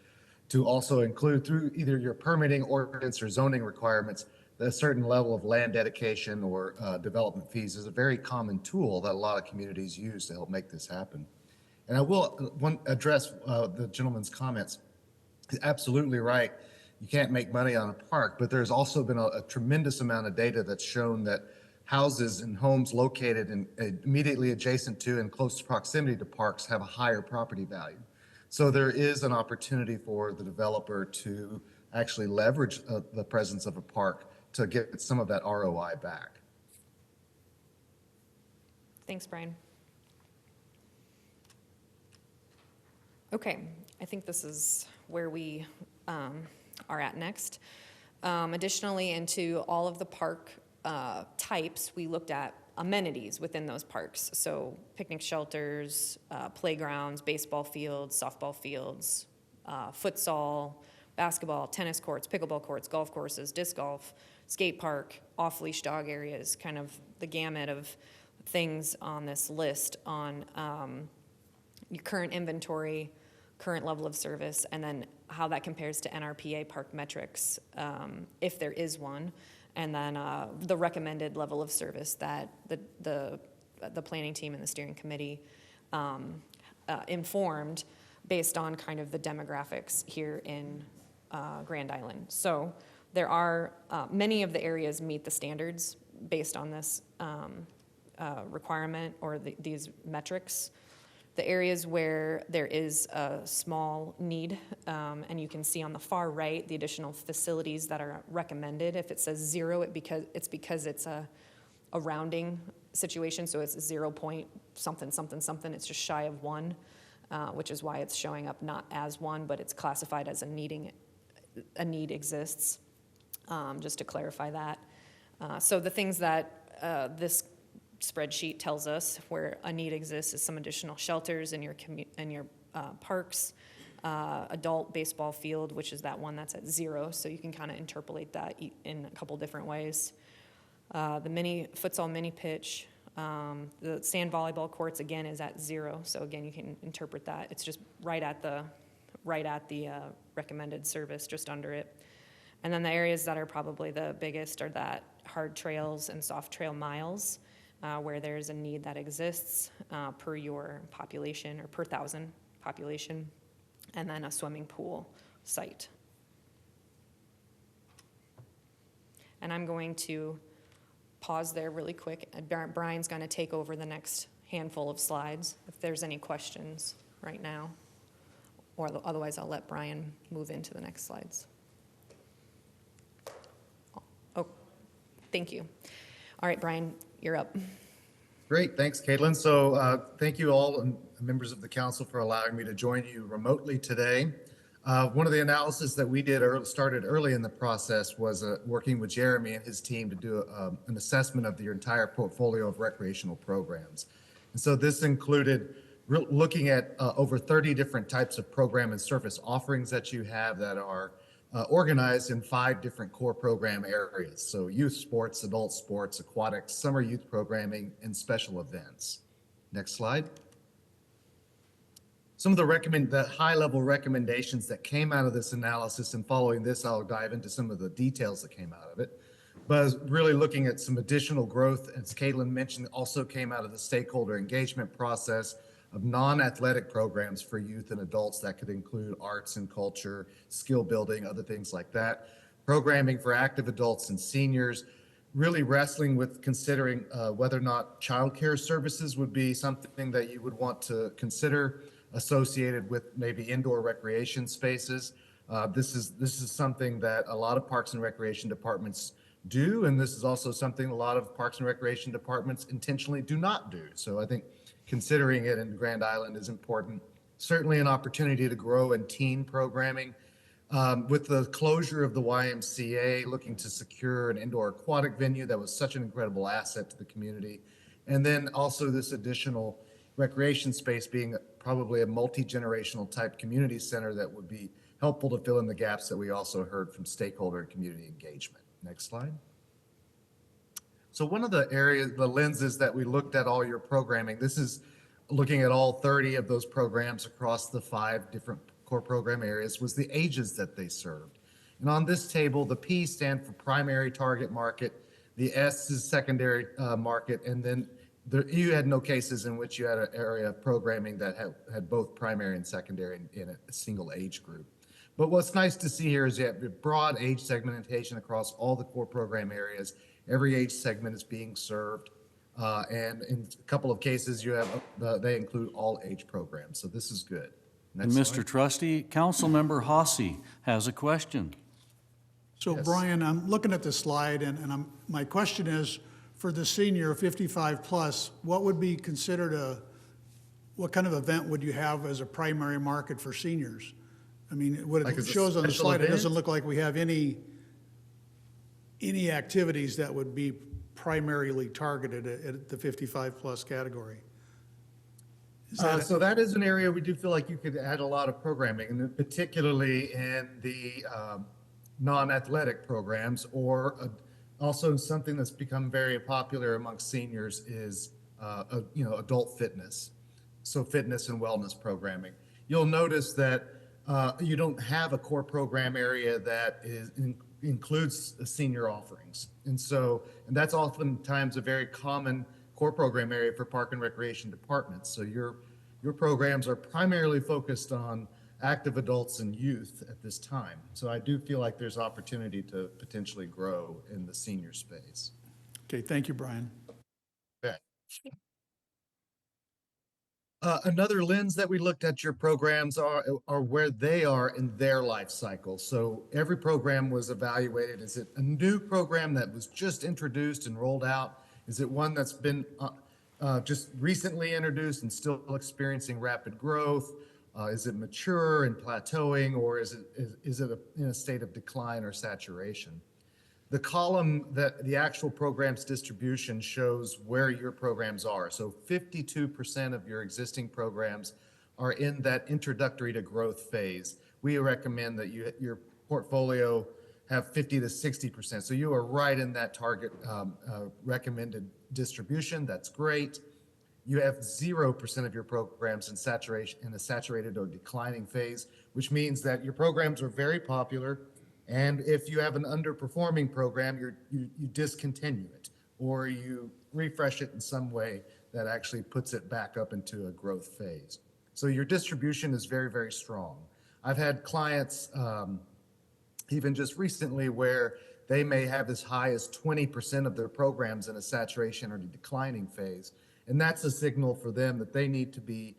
to also include through either your permitting ordinance or zoning requirements, a certain level of land dedication or development fees is a very common tool that a lot of communities use to help make this happen. And I will address the gentleman's comments. He's absolutely right. You can't make money on a park, but there's also been a tremendous amount of data that's shown that houses and homes located in immediately adjacent to and close proximity to parks have a higher property value. So there is an opportunity for the developer to actually leverage the presence of a park to get some of that ROI back. Thanks, Brian. Okay, I think this is where we are at next. Additionally, into all of the park types, we looked at amenities within those parks. So picnic shelters, playgrounds, baseball fields, softball fields, futsal, basketball, tennis courts, pickleball courts, golf courses, disc golf, skate park, off-leash dog areas, kind of the gamut of things on this list on your current inventory, current level of service, and then how that compares to NRPA park metrics, if there is one, and then the recommended level of service that the planning team and the steering committee informed based on kind of the demographics here in Grand Island. So there are many of the areas meet the standards based on this requirement or these metrics. The areas where there is a small need, and you can see on the far right the additional facilities that are recommended. If it says 0, it's because it's a rounding situation, so it's 0 point something, something, something. It's just shy of 1, which is why it's showing up not as 1, but it's classified as a need exists, just to clarify that. So the things that this spreadsheet tells us where a need exists is some additional shelters in your parks, adult baseball field, which is that one that's at 0, so you can kind of interpolate that in a couple different ways. The mini futsal mini pitch, the sand volleyball courts again is at 0, so again you can interpret that. It's just right at the recommended service, just under it. And then the areas that are probably the biggest are that hard trails and soft trail miles, where there's a need that exists per your population or per 1,000 population, and then a swimming pool site. And I'm going to pause there really quick. Brian's going to take over the next handful of slides if there's any questions right now, or otherwise I'll let Brian move into the next slides. Oh, thank you. All right, Brian, you're up. Great, thanks, Caitlin. So thank you all and members of the council for allowing me to join you remotely today. One of the analysis that we did started early in the process was working with Jeremy and his team to do an assessment of your entire portfolio of recreational programs. And so this included looking at over 30 different types of program and service offerings that you have that are organized in 5 different core program areas. So youth sports, adult sports, aquatics, summer youth programming, and special events. Next slide. Some of the high-level recommendations that came out of this analysis, and following this, I'll dive into some of the details that came out of it. But really looking at some additional growth, as Caitlin mentioned, also came out of the stakeholder engagement process of non-athletic programs for youth and adults that could include arts and culture, skill building, other things like that. Programming for active adults and seniors, really wrestling with considering whether or not childcare services would be something that you would want to consider associated with maybe indoor recreation spaces. This is something that a lot of parks and recreation departments do, and this is also something a lot of parks and recreation departments intentionally do not do. So I think considering it in Grand Island is important. Certainly an opportunity to grow in teen programming. With the closure of the YMCA, looking to secure an indoor aquatic venue that was such an incredible asset to the community. And then also this additional recreation space being probably a multi-generational type community center that would be helpful to fill in the gaps that we also heard from stakeholder and community engagement. Next slide. So one of the areas, the lenses that we looked at all your programming, this is looking at all 30 of those programs across the 5 different core program areas, was the ages that they served. And on this table, the P stand for primary target market, the S is secondary market, and then you had no cases in which you had an area of programming that had both primary and secondary in a single age group. But what's nice to see here is you have broad age segmentation across all the core program areas, Every age segment is being served. And in a couple of cases, you have they include all age programs. So this is good. And Next Mr. slide. Trustee, Councilmember Hossie has a question. So Yes. Brian, I'm looking at this slide my question is, for the senior 55 plus, what would be considered what kind of event would you have as a primary market for seniors? I mean, what Like it as a shows on the special slide, it doesn't event? look like we have any activities that would be primarily targeted at the 55 plus category. Is that So that is an area we do feel like you could add a lot of programming, and particularly in the non-athletic programs, or also something that's become very popular amongst seniors is adult fitness. So fitness and wellness programming. You'll notice that you don't have a core program area that includes senior offerings, and that's oftentimes a very common core program area for park and recreation departments. So your programs are primarily focused on active adults and youth at this time. So I do feel like there's opportunity to potentially grow in the senior space. Okay, thank you, Brian. Okay. Another lens that we looked at your programs are where they are in their life cycle. So every program was evaluated. Is it a new program that was just introduced and rolled out? Is it one that's been just recently introduced and still experiencing rapid growth? Is it mature and plateauing, or is it in a state of decline or saturation? The column that the actual program's distribution shows where your programs are. So 52% of your existing programs are in that introductory to growth phase. We recommend that your portfolio have 50 to 60%. So you are right in that target recommended distribution. That's great. You have 0% of your programs in a saturated or declining phase, which means that your programs are very popular. And if you have an underperforming program, you discontinue it, or you refresh it in some way that actually puts it back up into a growth phase. So your distribution is very, very strong. I've had clients even just recently where they may have as high as 20% of their programs in a saturation or declining phase. And that's a signal for them that they need to be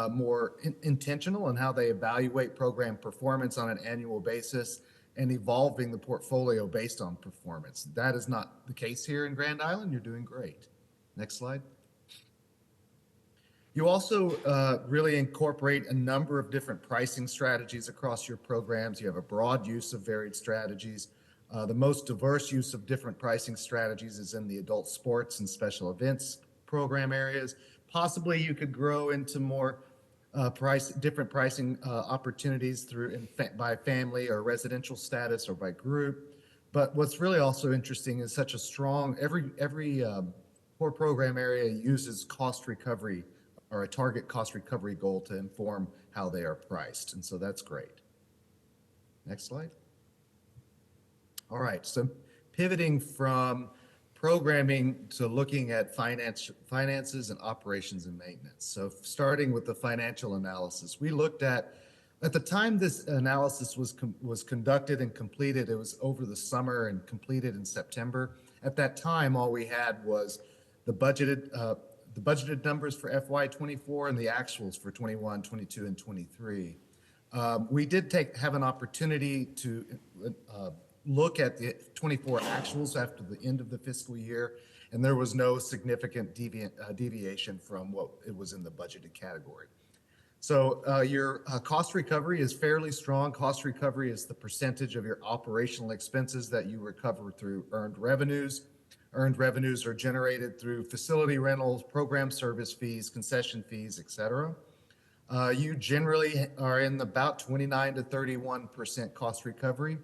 more intentional in how they evaluate program performance on an annual basis and evolving the portfolio based on performance. That is not the case here in Grand Island. You're doing great. Next slide. You also really incorporate a number of different pricing strategies across your programs. You have a broad use of varied strategies. The most diverse use of different pricing strategies is in the adult sports and special events program areas. Possibly you could grow into more different pricing opportunities by family or residential status or by group. But what's really also interesting is such a strong, every core program area uses cost recovery or a target cost recovery goal to inform how they are priced. And so that's great. Next slide. All right, so pivoting from programming to looking at finances and operations and maintenance. So starting with the financial analysis, we looked at the time this analysis was conducted and completed, it was over the summer and completed in September. At that time, all we had was the budgeted numbers for FY24 and the actuals for 21, 22, and 23. We did have an opportunity to look at the 24 actuals after the end of the fiscal year, and there was no significant deviation from what it was in the budgeted category. So your cost recovery is fairly strong. Cost recovery is the percentage of your operational expenses that you recover through earned revenues. Earned revenues are generated through facility rentals, program service fees, concession fees, et cetera. You generally are in about 29 to 31% cost recovery.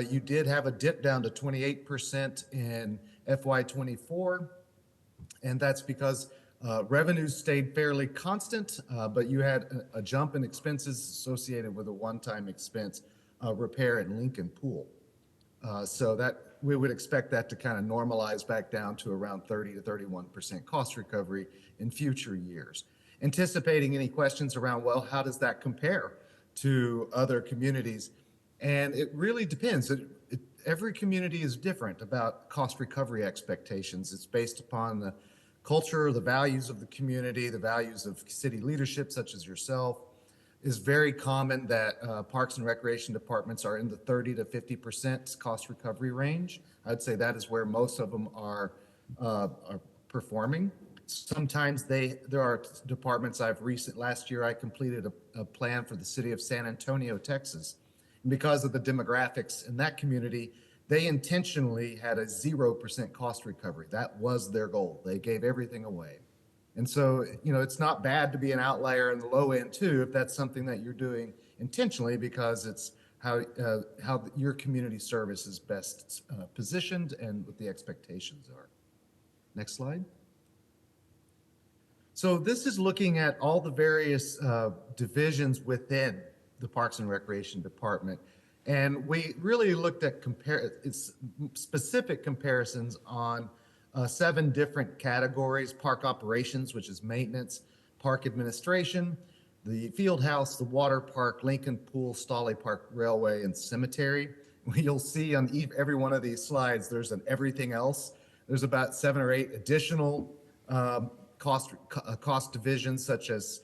You did have a dip down to 28% in FY24, and that's because revenues stayed fairly constant, but you had a jump in expenses associated with a one-time expense repair at Lincoln Pool. So that we would expect that to kind of normalize back down to around 30 to 31% cost recovery in future years. Anticipating any questions around, well, how does that compare to other communities? And it really depends. every community is different about cost recovery expectations. It's based upon the culture, the values of the community, the values of city leadership, such as yourself. It's very common that Parks and Recreation departments are in the 30 to 50% cost recovery range. I'd say that is where most of them are performing. Sometimes there are departments last year I completed a plan for the city of San Antonio, Texas. And because of the demographics in that community, they intentionally had a 0% cost recovery. That was their goal. They gave everything away. And so, it's not bad to be an outlier in the low end too, if that's something that you're doing intentionally, because it's how your community service is best positioned and what the expectations are. Next slide. So this is looking at all the various divisions within the Parks and Recreation Department. And we really looked at specific comparisons on 7 different categories: park operations, which is maintenance; park administration; the field house; the water park; Lincoln Pool; Stolly Park Railway; and cemetery. You'll see on every one of these slides, there's an everything else. There's about 7 or 8 additional cost divisions, such as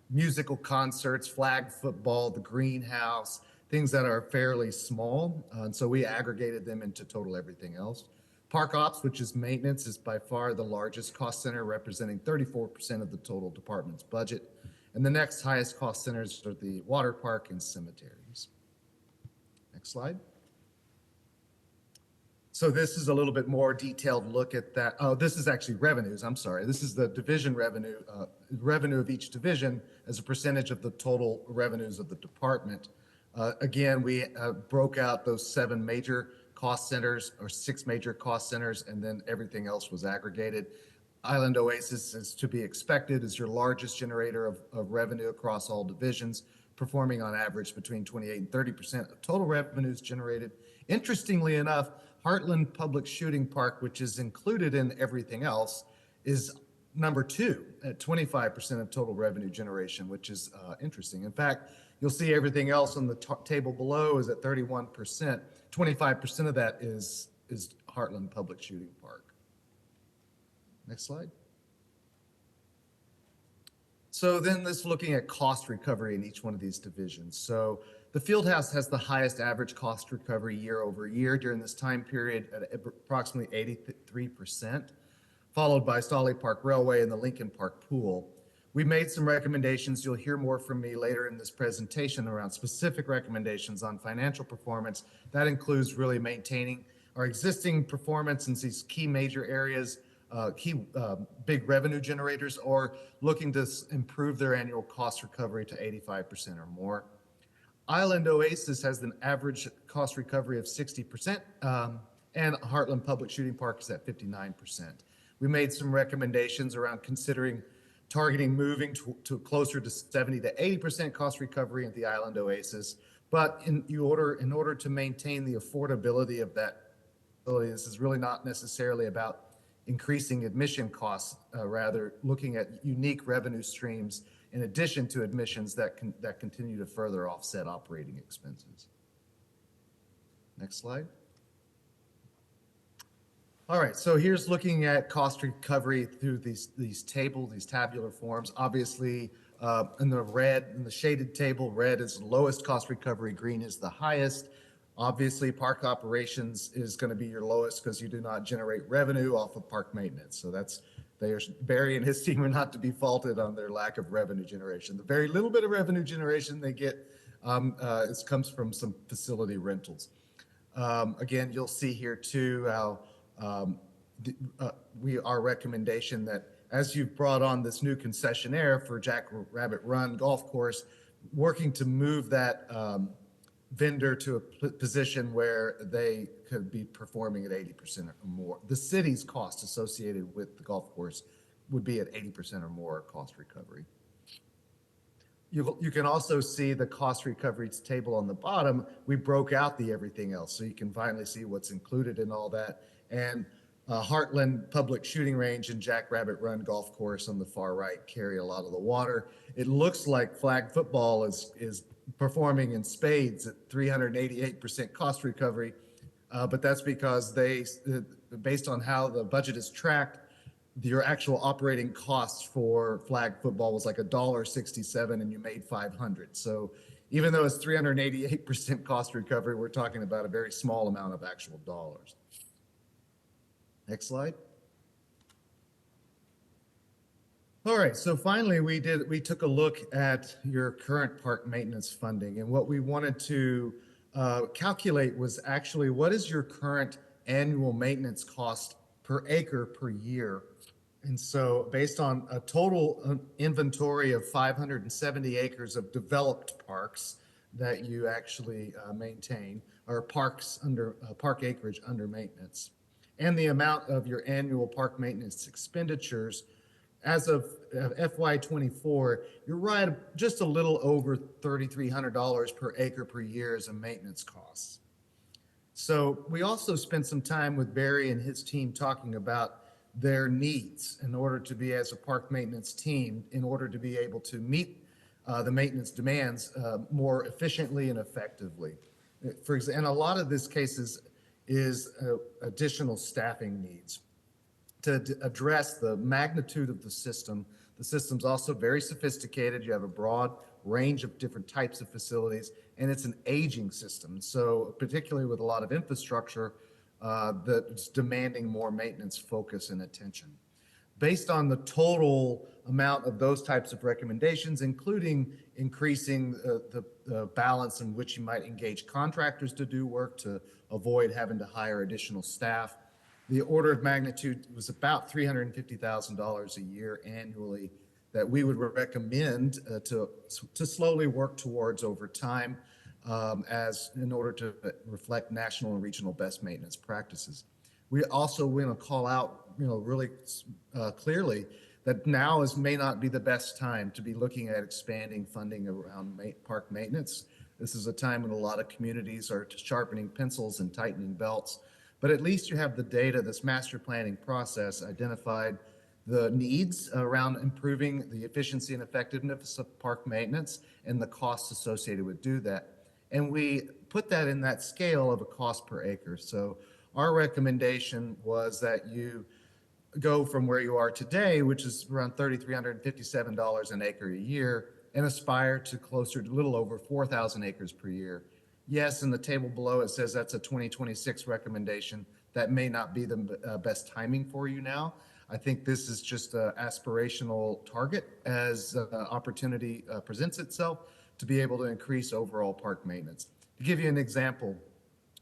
musical concerts, flag football, the greenhouse, things that are fairly small. And so we aggregated them into total everything else. Park ops, which is maintenance, is by far the largest cost center, representing 34% of the total department's budget. And the next highest cost centers are the water park and cemeteries. Next slide. So this is a little bit more detailed look at that. Oh, this is actually revenues. I'm sorry. This is the division revenue, revenue of each division as a percentage of the total revenues of the department. Again, we broke out those 7 major cost centers, or 6 major cost centers, and then everything else was aggregated. Island Oasis, is to be expected, is your largest generator of revenue across all divisions, performing on average between 28 and 30% of total revenues generated. Interestingly enough, Heartland Public Shooting Park, which is included in everything else, is number 2 at 25% of total revenue generation, which is interesting. In fact, you'll see everything else on the table below is at 31%. 25% of that is Heartland Public Shooting Park. Next slide. So then this looking at cost recovery in each one of these divisions. So the Fieldhouse has the highest average cost recovery year over year during this time period at approximately 83%, followed by Stolly Park Railway and the Lincoln Park Pool. We made some recommendations. You'll hear more from me later in this presentation around specific recommendations on financial performance. That includes really maintaining our existing performance in these key major areas, big revenue generators, or looking to improve their annual cost recovery to 85% or more. Island Oasis has an average cost recovery of 60%, and Heartland Public Shooting Park is at 59%. We made some recommendations around considering targeting moving to closer to 70 to 80% cost recovery at the Island Oasis, but in order to maintain the affordability of that facility, this is really not necessarily about increasing admission costs, rather looking at unique revenue streams in addition to admissions that continue to further offset operating expenses. Next slide. All right, so here's looking at cost recovery through these tabular forms. Obviously, in the shaded table, red is the lowest cost recovery, green is the highest. Obviously, park operations is going to be your lowest because you do not generate revenue off of park maintenance. So Barry and his team are not to be faulted on their lack of revenue generation. The very little bit of revenue generation they get comes from some facility rentals. Again, you'll see here too how our recommendation that as you've brought on this new concessionaire for Jack Rabbit Run Golf Course, working to move that vendor to a position where they could be performing at 80% or more. The city's cost associated with the golf course would be at 80% or more cost recovery. You can also see the cost recovery table on the bottom. We broke out the everything else, so you can finally see what's included in all that. And Heartland Public Shooting Range and Jack Rabbit Run Golf Course on the far right carry a lot of the water. It looks like flag football is performing in spades at 388% cost recovery. But that's because based on how the budget is tracked, your actual operating costs for flag football was like $1.67 and you made 500. So even though it's 388% cost recovery, we're talking about a very small amount of actual dollars. Next slide. All right, so finally we took a look at your current park maintenance funding, and what we wanted to calculate was actually what is your current annual maintenance cost per acre per year. And so based on a total inventory of 570 acres of developed parks that you actually maintain, or parks under park acreage under maintenance, and the amount of your annual park maintenance expenditures, as of FY24, you're right just a little over $3,300 per acre per year as a maintenance costs. So we also spent some time with Barry and his team talking about their needs in order to be, as a park maintenance team, in order to be able to meet the maintenance demands more efficiently and effectively. For example, and a lot of this cases is additional staffing needs to address the magnitude of the system. The system's also very sophisticated. You have a broad range of different types of facilities, and it's an aging system. So particularly with a lot of infrastructure that's demanding more maintenance focus and attention. Based on the total amount of those types of recommendations, including increasing the balance in which you might engage contractors to do work to avoid having to hire additional staff, the order of magnitude was about $350,000 a year annually that we would recommend to slowly work towards over time, as in order to reflect national and regional best maintenance practices. We also want to call out, really clearly that now may not be the best time to be looking at expanding funding around park maintenance. This is a time when a lot of communities are sharpening pencils and tightening belts, but at least you have the data. This master planning process identified the needs around improving the efficiency and effectiveness of park maintenance and the costs associated with do that. And we put that in that scale of a cost per acre. So our recommendation was that you go from where you are today, which is around $3,357 an acre a year, and aspire to closer to a little over 4,000 acres per year. Yes, in the table below it says that's a 2026 recommendation. That may not be the best timing for you now. I think this is just an aspirational target as opportunity presents itself to be able to increase overall park maintenance. To give you an example,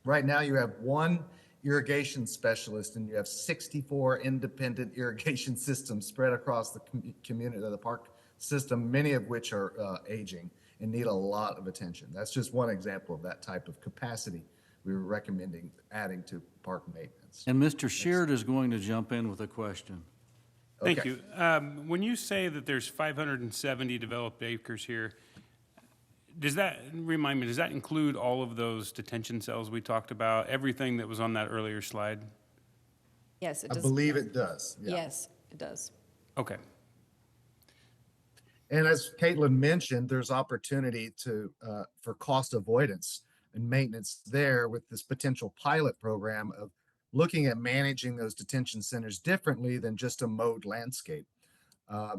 right now you have one irrigation specialist and you have 64 independent irrigation systems spread across the community of the park system, many of which are aging and need a lot of attention. That's just one example of that type of capacity we were recommending adding to park maintenance. And Mr. Sheard is going to jump in with a question. Thank Okay. you. When you say that there's 570 developed acres here, does that include all of those detention cells we talked about, everything that was on that earlier slide? Yes, it I does. believe it does. Yeah. Yes, it does. Okay. And as Caitlin mentioned, there's opportunity for cost avoidance and maintenance there with this potential pilot program of looking at managing those detention centers differently than just a mowed landscape.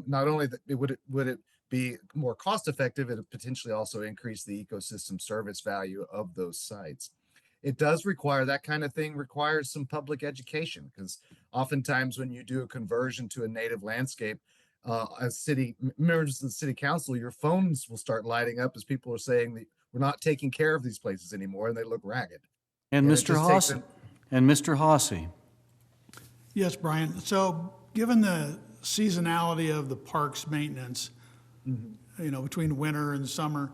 Not only would it be more cost effective, it would potentially also increase the ecosystem service value of those sites. It does require, that kind of thing requires some public education, because oftentimes when you do a conversion to a native landscape, as members of the city council, your phones will start lighting up as people are saying that we're not taking care of these places anymore and they look ragged. And And it Mr. just takes Hossie, and Mr. Hossie, Yes, Brian. So given the seasonality of the park's maintenance, between winter and summer,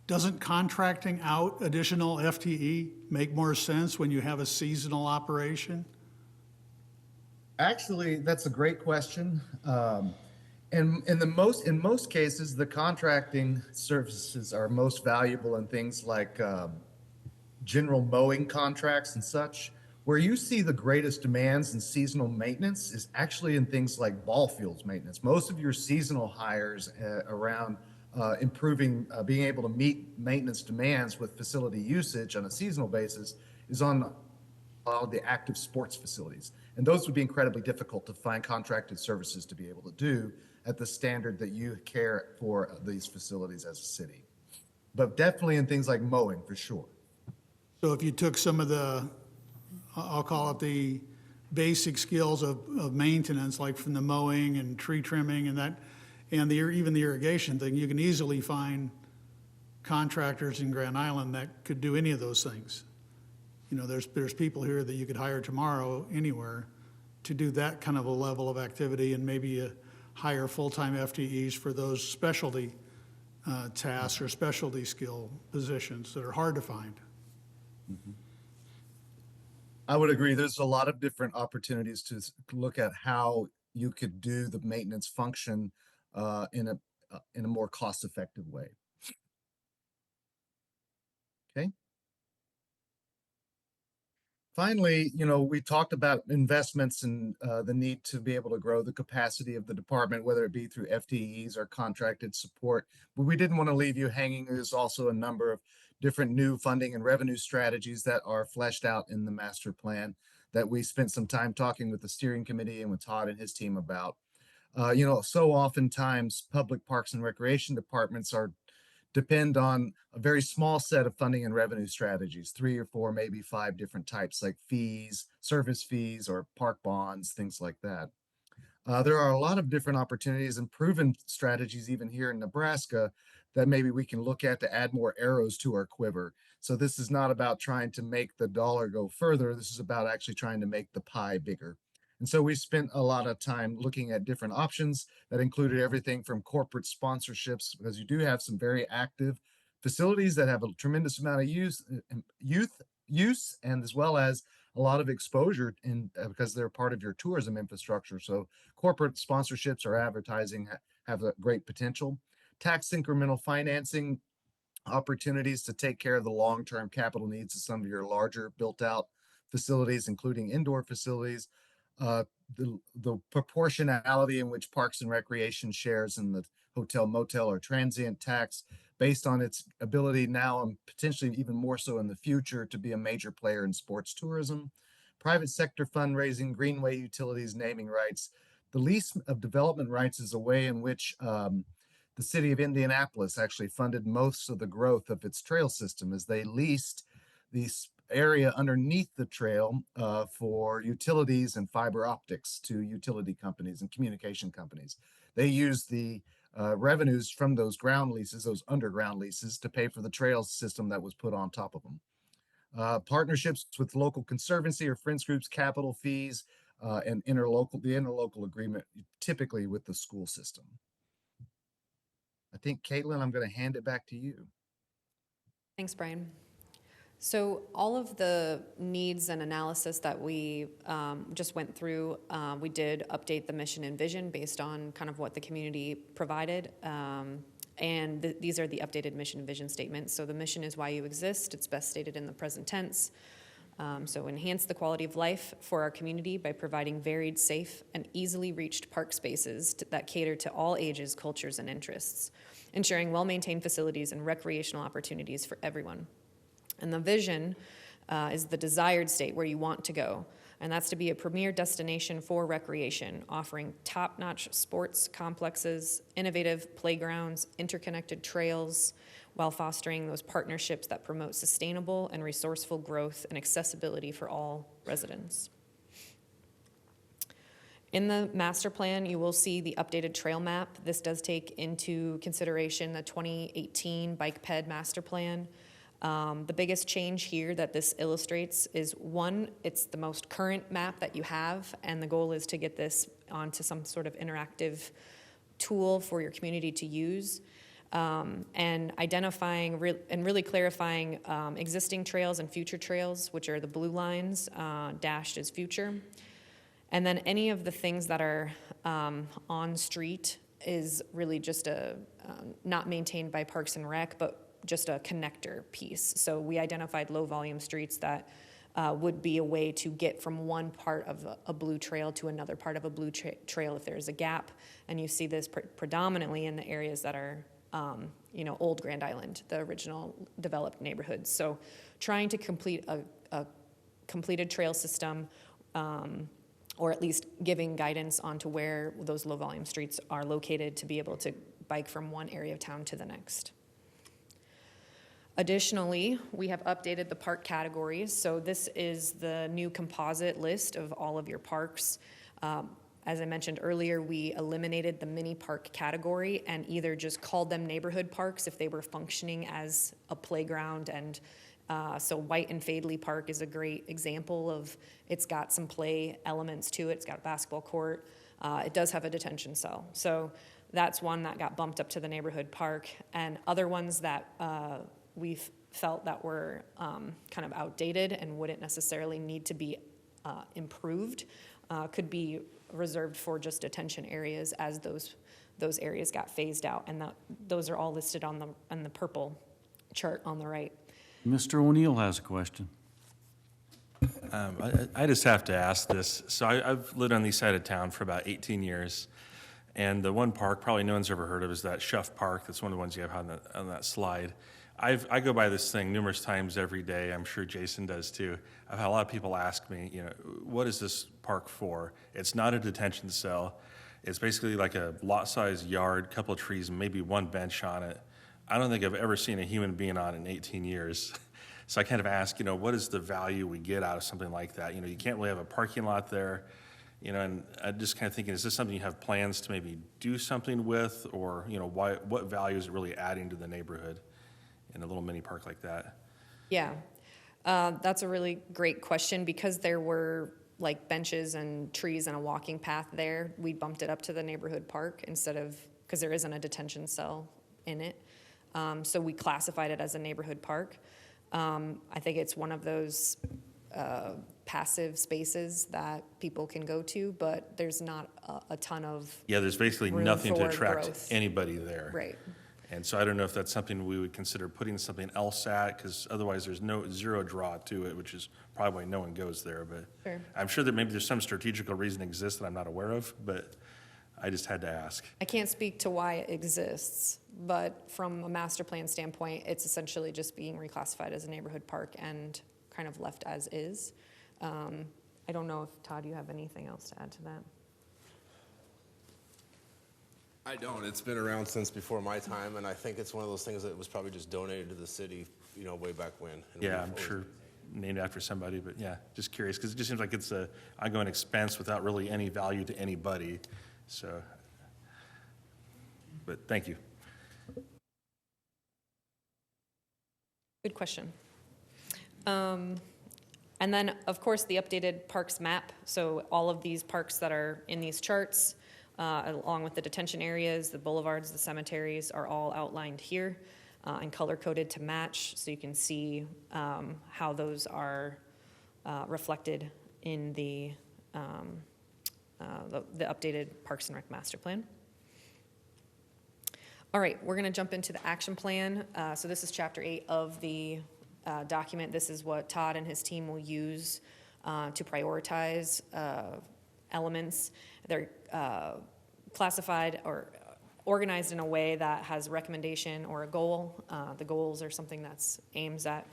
doesn't contracting out additional FTE make more sense when you have a seasonal operation? Actually, that's a great question. And in most cases, the contracting services are most valuable in things like general mowing contracts and such. Where you see the greatest demands in seasonal maintenance is actually in things like ball fields maintenance. Most of your seasonal hires around improving, being able to meet maintenance demands with facility usage on a seasonal basis is on all the active sports facilities. And those would be incredibly difficult to find contracted services to be able to do at the standard that you care for these facilities as a city. But definitely in things like mowing, for sure. So if you took some of the, I'll call it the basic skills of maintenance, like from the mowing and tree trimming and that, and even the irrigation thing, you can easily find contractors in Grand Island that could do any of those things. You know, there's people here that you could hire tomorrow anywhere to do that kind of a level of activity, and maybe hire full-time FTEs for those specialty tasks or specialty skill positions that are hard to find. I would agree. There's a lot of different opportunities to look at how you could do the maintenance function in a more cost-effective way. Okay. Finally, you know, we talked about investments and the need to be able to grow the capacity of the department, whether it be through FTEs or contracted support. But we didn't want to leave you hanging. There's also a number of different new funding and revenue strategies that are fleshed out in the master plan that we spent some time talking with the steering committee and with Todd and his team about. You know, so oftentimes public parks and recreation departments depend on a very small set of funding and revenue strategies, 3 or 4, maybe 5 different types, like fees, service fees, or park bonds, things like that. There are a lot of different opportunities and proven strategies even here in Nebraska that maybe we can look at to add more arrows to our quiver. So this is not about trying to make the dollar go further. This is about actually trying to make the pie bigger. And so we spent a lot of time looking at different options that included everything from corporate sponsorships, because you do have some very active facilities that have a tremendous amount of use, and as well as a lot of exposure in because they're part of your tourism infrastructure. So corporate sponsorships or advertising have a great potential. Tax incremental financing opportunities to take care of the long-term capital needs of some of your larger built-out facilities, including indoor facilities. The proportionality in which Parks and Recreation shares in the hotel, motel, or transient tax based on its ability now and potentially even more so in the future to be a major player in sports tourism. Private sector fundraising, greenway utilities, naming rights. The lease of development rights is a way in which the city of Indianapolis actually funded most of the growth of its trail system, as they leased these area underneath the trail for utilities and fiber optics to utility companies and communication companies. They use the revenues from those ground leases, those underground leases, to pay for the trail system that was put on top of them. Partnerships with local conservancy or friends groups, capital fees, and the interlocal agreement, typically with the school system. I think, Caitlin, I'm going to hand it back to you. Thanks, Brian. So all of the needs and analysis that we just went through, we did update the mission and vision based on kind of what the community provided. And these are the updated mission and vision statements. So the mission is why you exist. It's best stated in the present tense. So enhance the quality of life for our community by providing varied, safe, and easily reached park spaces that cater to all ages, cultures, and interests, ensuring well-maintained facilities and recreational opportunities for everyone. And the vision is the desired state where you want to go, and that's to be a premier destination for recreation, offering top-notch sports complexes, innovative playgrounds, interconnected trails, while fostering those partnerships that promote sustainable and resourceful growth and accessibility for all residents. In the master plan, you will see the updated trail map. This does take into consideration the 2018 Bike Ped Master Plan. The biggest change here that this illustrates is, one, it's the most current map that you have, and the goal is to get this onto some sort of interactive tool for your community to use, and identifying and really clarifying existing trails and future trails, which are the blue lines, dashed as future. And then any of the things that are on street is really just not maintained by Parks and Rec, but just a connector piece. So we identified low volume streets that would be a way to get from one part of a blue trail to another part of a blue trail if there's a gap. And you see this predominantly in the areas that are Old Grand Island, the original developed neighborhoods. So trying to complete a completed trail system, or at least giving guidance onto where those low-volume streets are located to be able to bike from one area of town to the next. Additionally, we have updated the park categories. So this is the new composite list of all of your parks. As I mentioned earlier, we eliminated the mini park category and either just called them neighborhood parks if they were functioning as a playground. And so White and Fadley Park is a great example of, it's got some play elements to it. It's got a basketball court. It does have a detention cell. So that's one that got bumped up to the neighborhood park. And other ones that we've felt that were kind of outdated and wouldn't necessarily need to be improved could be reserved for just detention areas as those areas got phased out. And those are all listed on the purple chart on the right. Mr. O'Neill has a question. I just have to ask this. So I've lived on the east side of town for about 18 years. And the one park probably no one's ever heard of is that Schuff Park. That's one of the ones you have on that slide. I go by this thing numerous times every day. I'm sure Jason does too. I've had a lot of people ask me, what is this park for? It's not a detention cell. It's basically like a lot-sized yard, couple of trees, and maybe one bench on it. I don't think I've ever seen a human being on it in 18 years. So I kind of ask, what is the value we get out of something like that? You can't really have a parking lot there. And I'm just kind of thinking, is this something you have plans to maybe do something with, or, what value is it really adding to the neighborhood in a little mini park like that? Yeah, that's a really great question. Because there were like benches and trees and a walking path there, we bumped it up to the neighborhood park instead of, because there isn't a detention cell in it. So we classified it as a neighborhood park. I think it's one of those passive spaces that people can go to, but there's not a ton of There's basically room nothing to for attract growth. Anybody there. Right. And so I don't know if that's something we would consider putting something else at, because otherwise there's zero draw to it, which is probably why no one goes there. But Sure. I'm sure that maybe there's some strategical reason it exists that I'm not aware of, but I just had to ask. I can't speak to why it exists, but from a master plan standpoint, it's essentially just being reclassified as a neighborhood park and kind of left as is. I don't know if, Todd, you have anything else to add to that? I don't. It's been around since before my time, and I think it's one of those things that was probably just donated to the city, way back when. And Yeah, we've I'm always- sure named after somebody, but yeah, just curious, because it just seems like it's a ongoing expense without really any value to anybody, so. But thank you. Good question. And then, of course, the updated parks map. So all of these parks that are in these charts, along with the detention areas, the boulevards, the cemeteries, are all outlined here and color-coded to match, so you can see how those are reflected in the updated Parks and Rec master plan. All right, we're going to jump into the action plan. So this is chapter 8 of the document. This is what Todd and his team will use to prioritize elements. They're classified or organized in a way that has recommendation or a goal. The goals are something that's aims at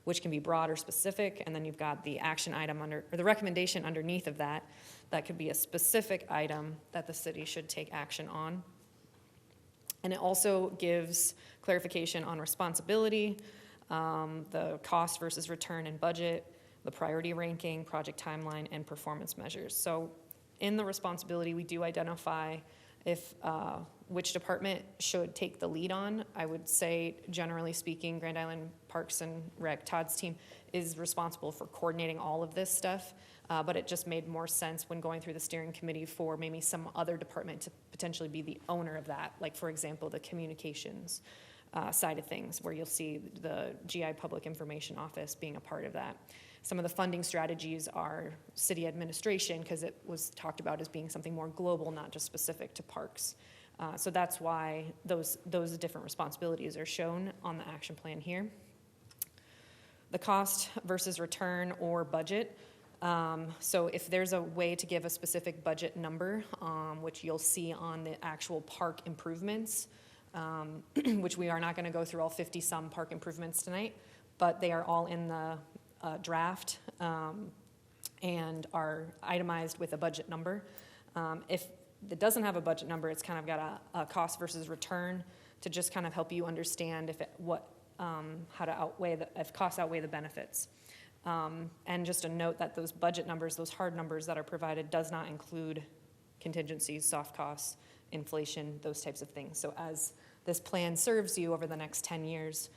which can be broad or specific, and then you've got the action item or the recommendation underneath of that. That could be a specific item that the city should take action on. And it also gives clarification on responsibility, the cost versus return and budget, the priority ranking, project timeline, and performance measures. So in the responsibility, we do identify if which department should take the lead on. I would say, generally speaking, Grand Island Parks and Rec, Todd's team, is responsible for coordinating all of this stuff, but it just made more sense when going through the steering committee for maybe some other department to potentially be the owner of that, like, for example, the communications side of things, where you'll see the GI Public Information Office being a part of that. Some of the funding strategies are city administration, because it was talked about as being something more global, not just specific to parks. So that's why those different responsibilities are shown on the action plan here. The cost versus return or budget. So if there's a way to give a specific budget number, which you'll see on the actual park improvements, which we are not going to go through all 50-some park improvements tonight, but they are all in the draft and are itemized with a budget number. If it doesn't have a budget number, it's kind of got a cost versus return to just kind of help you understand how to outweigh if costs outweigh the benefits. And just a note that those budget numbers, those hard numbers that are provided, does not include contingencies, soft costs, inflation, those types of things. So as this plan serves you over the next 10 years,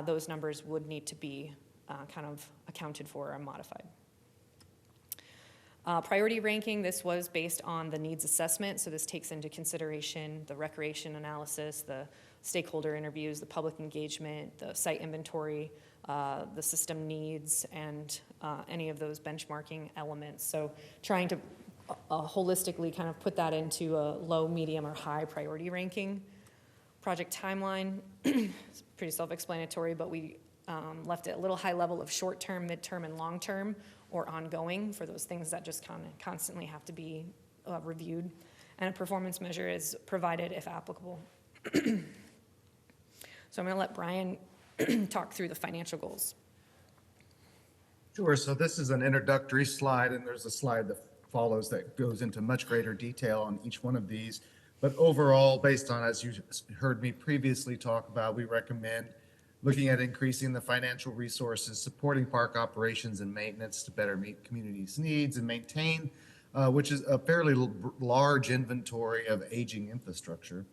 those numbers would need to be kind of accounted for and modified. Priority ranking, this was based on the needs assessment, so this takes into consideration the recreation analysis, the stakeholder interviews, the public engagement, the site inventory, the system needs, and any of those benchmarking elements. So trying to holistically kind of put that into a low, medium, or high priority ranking. Project timeline, it's pretty self-explanatory, but we left it a little high level of short-term, mid-term, and long-term, or ongoing for those things that just kind of constantly have to be reviewed. And a performance measure is provided if applicable. So I'm going to let Brian talk through the financial goals. Sure. So this is an introductory slide, and there's a slide that follows that goes into much greater detail on each one of these. But overall, based on, as you heard me previously talk about, we recommend looking at increasing the financial resources, supporting park operations and maintenance to better meet communities' needs and maintain, which is a fairly large inventory of aging infrastructure.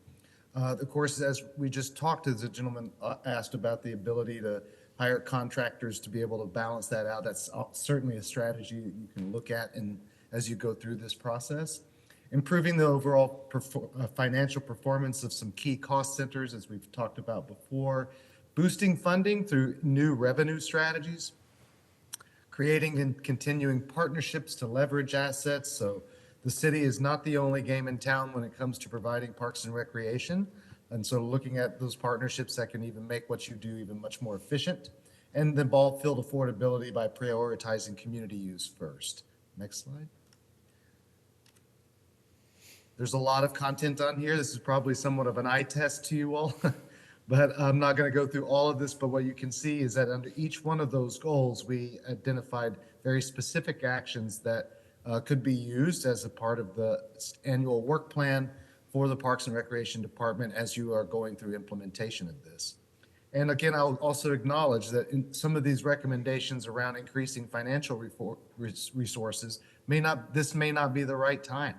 Of course, as we just talked to, the gentleman asked about the ability to hire contractors to be able to balance that out. That's certainly a strategy that you can look at as you go through this process. Improving the overall financial performance of some key cost centers, as we've talked about before. Boosting funding through new revenue strategies. Creating and continuing partnerships to leverage assets. So the city is not the only game in town when it comes to providing parks and recreation. And so looking at those partnerships that can even make what you do even much more efficient. And the ball field affordability by prioritizing community use first. Next slide. There's a lot of content on here. This is probably somewhat of an eye test to you all, but I'm not going to go through all of this. But what you can see is that under each one of those goals, we identified very specific actions that could be used as a part of the annual work plan for the Parks and Recreation Department as you are going through implementation of this. And again, I'll also acknowledge that in some of these recommendations around increasing financial resources this may not be the right time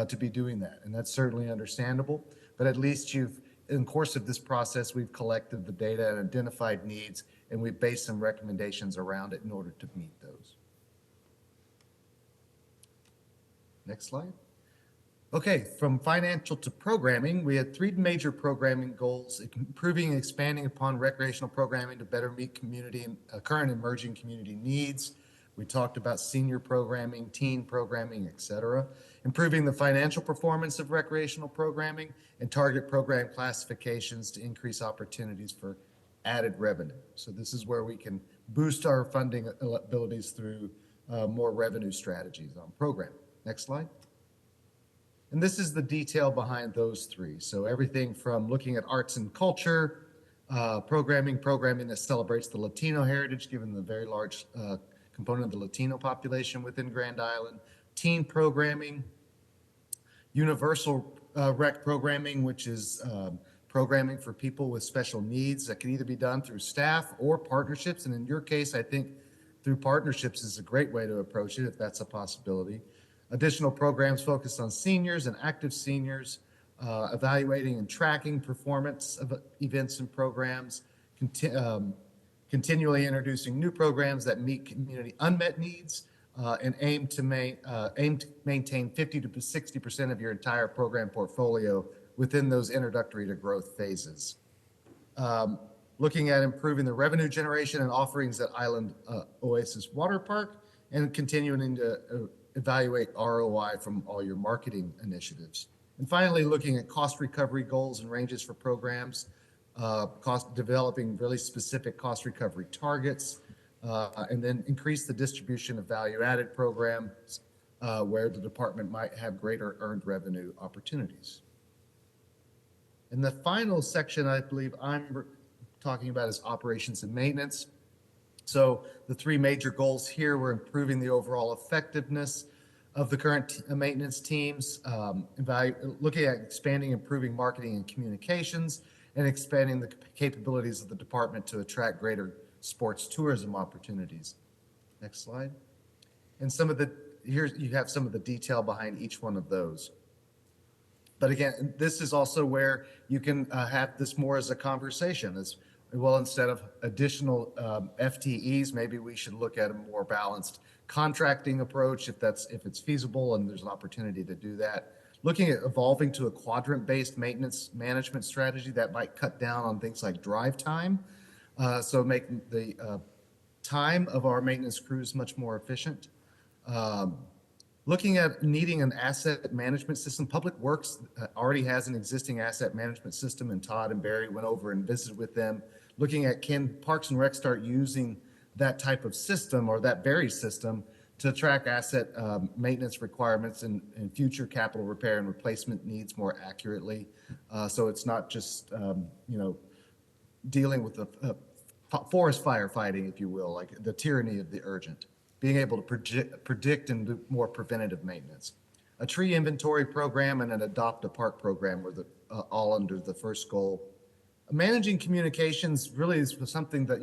to be doing that. And that's certainly understandable, but at least in the course of this process, we've collected the data and identified needs, and we've based some recommendations around it in order to meet those. Next slide. Okay, from financial to programming, we had 3 major programming goals: improving and expanding upon recreational programming to better meet community and current emerging community needs. We talked about senior programming, teen programming, et cetera. Improving the financial performance of recreational programming and target program classifications to increase opportunities for added revenue. So this is where we can boost our funding abilities through more revenue strategies on programming. Next slide. And this is the detail behind those 3. So everything from looking at arts and culture, programming that celebrates the Latino heritage, given the very large component of the Latino population within Grand Island, teen programming, universal rec programming, which is programming for people with special needs that can either be done through staff or partnerships. And in your case, I think through partnerships is a great way to approach it if that's a possibility. Additional programs focused on seniors and active seniors, evaluating and tracking performance of events and programs, continually introducing new programs that meet community unmet needs, and aim to maintain 50 to 60% of your entire program portfolio within those introductory to growth phases. Looking at improving the revenue generation and offerings at Island Oasis Water Park, and continuing to evaluate ROI from all your marketing initiatives. And finally, looking at cost recovery goals and ranges for programs, developing really specific cost recovery targets, and then increase the distribution of value-added programs where the department might have greater earned revenue opportunities. And the final section I believe I'm talking about is operations and maintenance. So the three major goals here were improving the overall effectiveness of the current maintenance teams, looking at expanding, improving marketing and communications, and expanding the capabilities of the department to attract greater sports tourism opportunities. Next slide. And here you have some of the detail behind each one of those. But again, this is also where you can have this more as a conversation. As well, instead of additional FTEs, maybe we should look at a more balanced contracting approach if it's feasible and there's an opportunity to do that. Looking at evolving to a quadrant-based maintenance management strategy that might cut down on things like drive time, so make the time of our maintenance crews much more efficient. Looking at needing an asset management system. Public Works already has an existing asset management system, and Todd and Barry went over and visited with them, looking at can Parks and Rec start using that type of system or that very system to track asset maintenance requirements and future capital repair and replacement needs more accurately. So it's not just, dealing with the forest firefighting, if you will, like the tyranny of the urgent. Being able to predict and do more preventative maintenance. A tree inventory program and an adopt a park program were all under the first goal. Managing communications really is something that,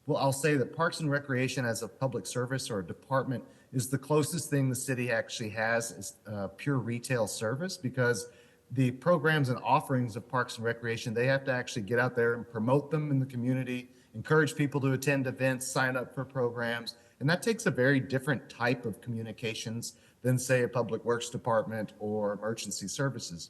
well, I'll say that Parks and Recreation as a public service or a department is the closest thing the city actually has is pure retail service, because the programs and offerings of Parks and Recreation, they have to actually get out there and promote them in the community, encourage people to attend events, sign up for programs. And that takes a very different type of communications than, say, a public works department or emergency services.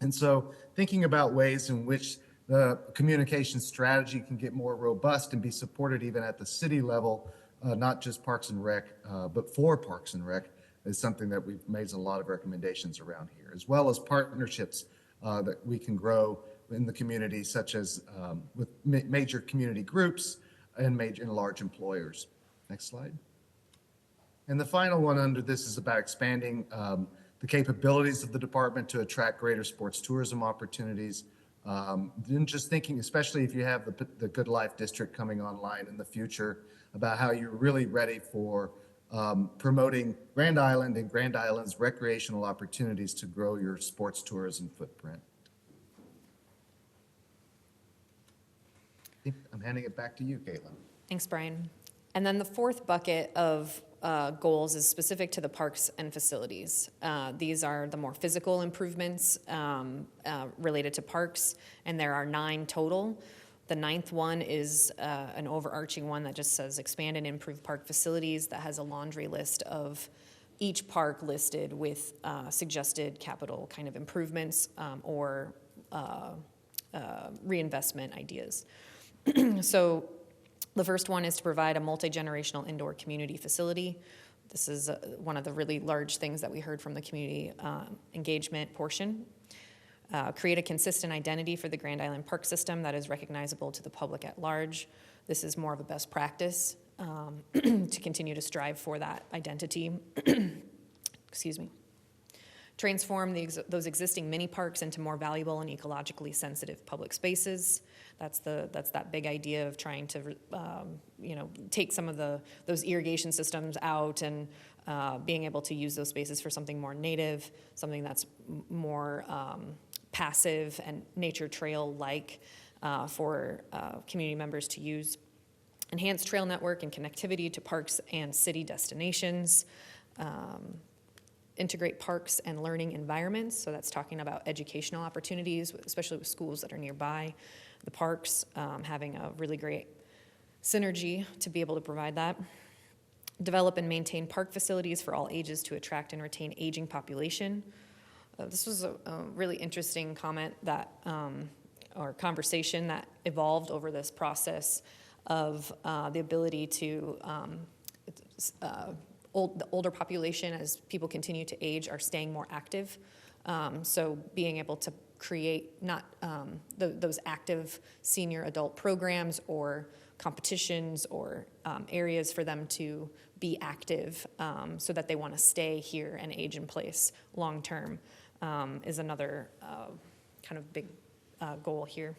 And so thinking about ways in which the communication strategy can get more robust and be supported even at the city level, not just Parks and Rec, but for Parks and Rec, is something that we've made a lot of recommendations around here, as well as partnerships that we can grow in the community, such as with major community groups and major and large employers. Next slide. And the final one under this is about expanding the capabilities of the department to attract greater sports tourism opportunities. Then just thinking, especially if you have the Good Life District coming online in the future, about how you're really ready for promoting Grand Island and Grand Island's recreational opportunities to grow your sports tourism footprint. I'm handing it back to you, Caitlin. Thanks, Brian. And then the fourth bucket of goals is specific to the parks and facilities. These are the more physical improvements related to parks, and there are 9 total. The 9th one is an overarching one that just says expand and improve park facilities, that has a laundry list of each park listed with suggested capital kind of improvements or reinvestment ideas. So the first one is to provide a multi-generational indoor community facility. This is one of the really large things that we heard from the community engagement portion. Create a consistent identity for the Grand Island Park System that is recognizable to the public at large. This is more of a best practice to continue to strive for that identity. Excuse me. Transform those existing mini parks into more valuable and ecologically sensitive public spaces. That's that big idea of trying to take some of those irrigation systems out and being able to use those spaces for something more native, something that's more passive and nature trail-like for community members to use. Enhance trail network and connectivity to parks and city destinations. Integrate parks and learning environments, so that's talking about educational opportunities, especially with schools that are nearby. The parks having a really great synergy to be able to provide that. Develop and maintain park facilities for all ages to attract and retain aging population. This was a really interesting comment that, or conversation that evolved over this process of the ability to the older population, as people continue to age, are staying more active. So being able to create not those active senior adult programs or competitions or areas for them to be active so that they want to stay here and age in place long term is another kind of big goal here.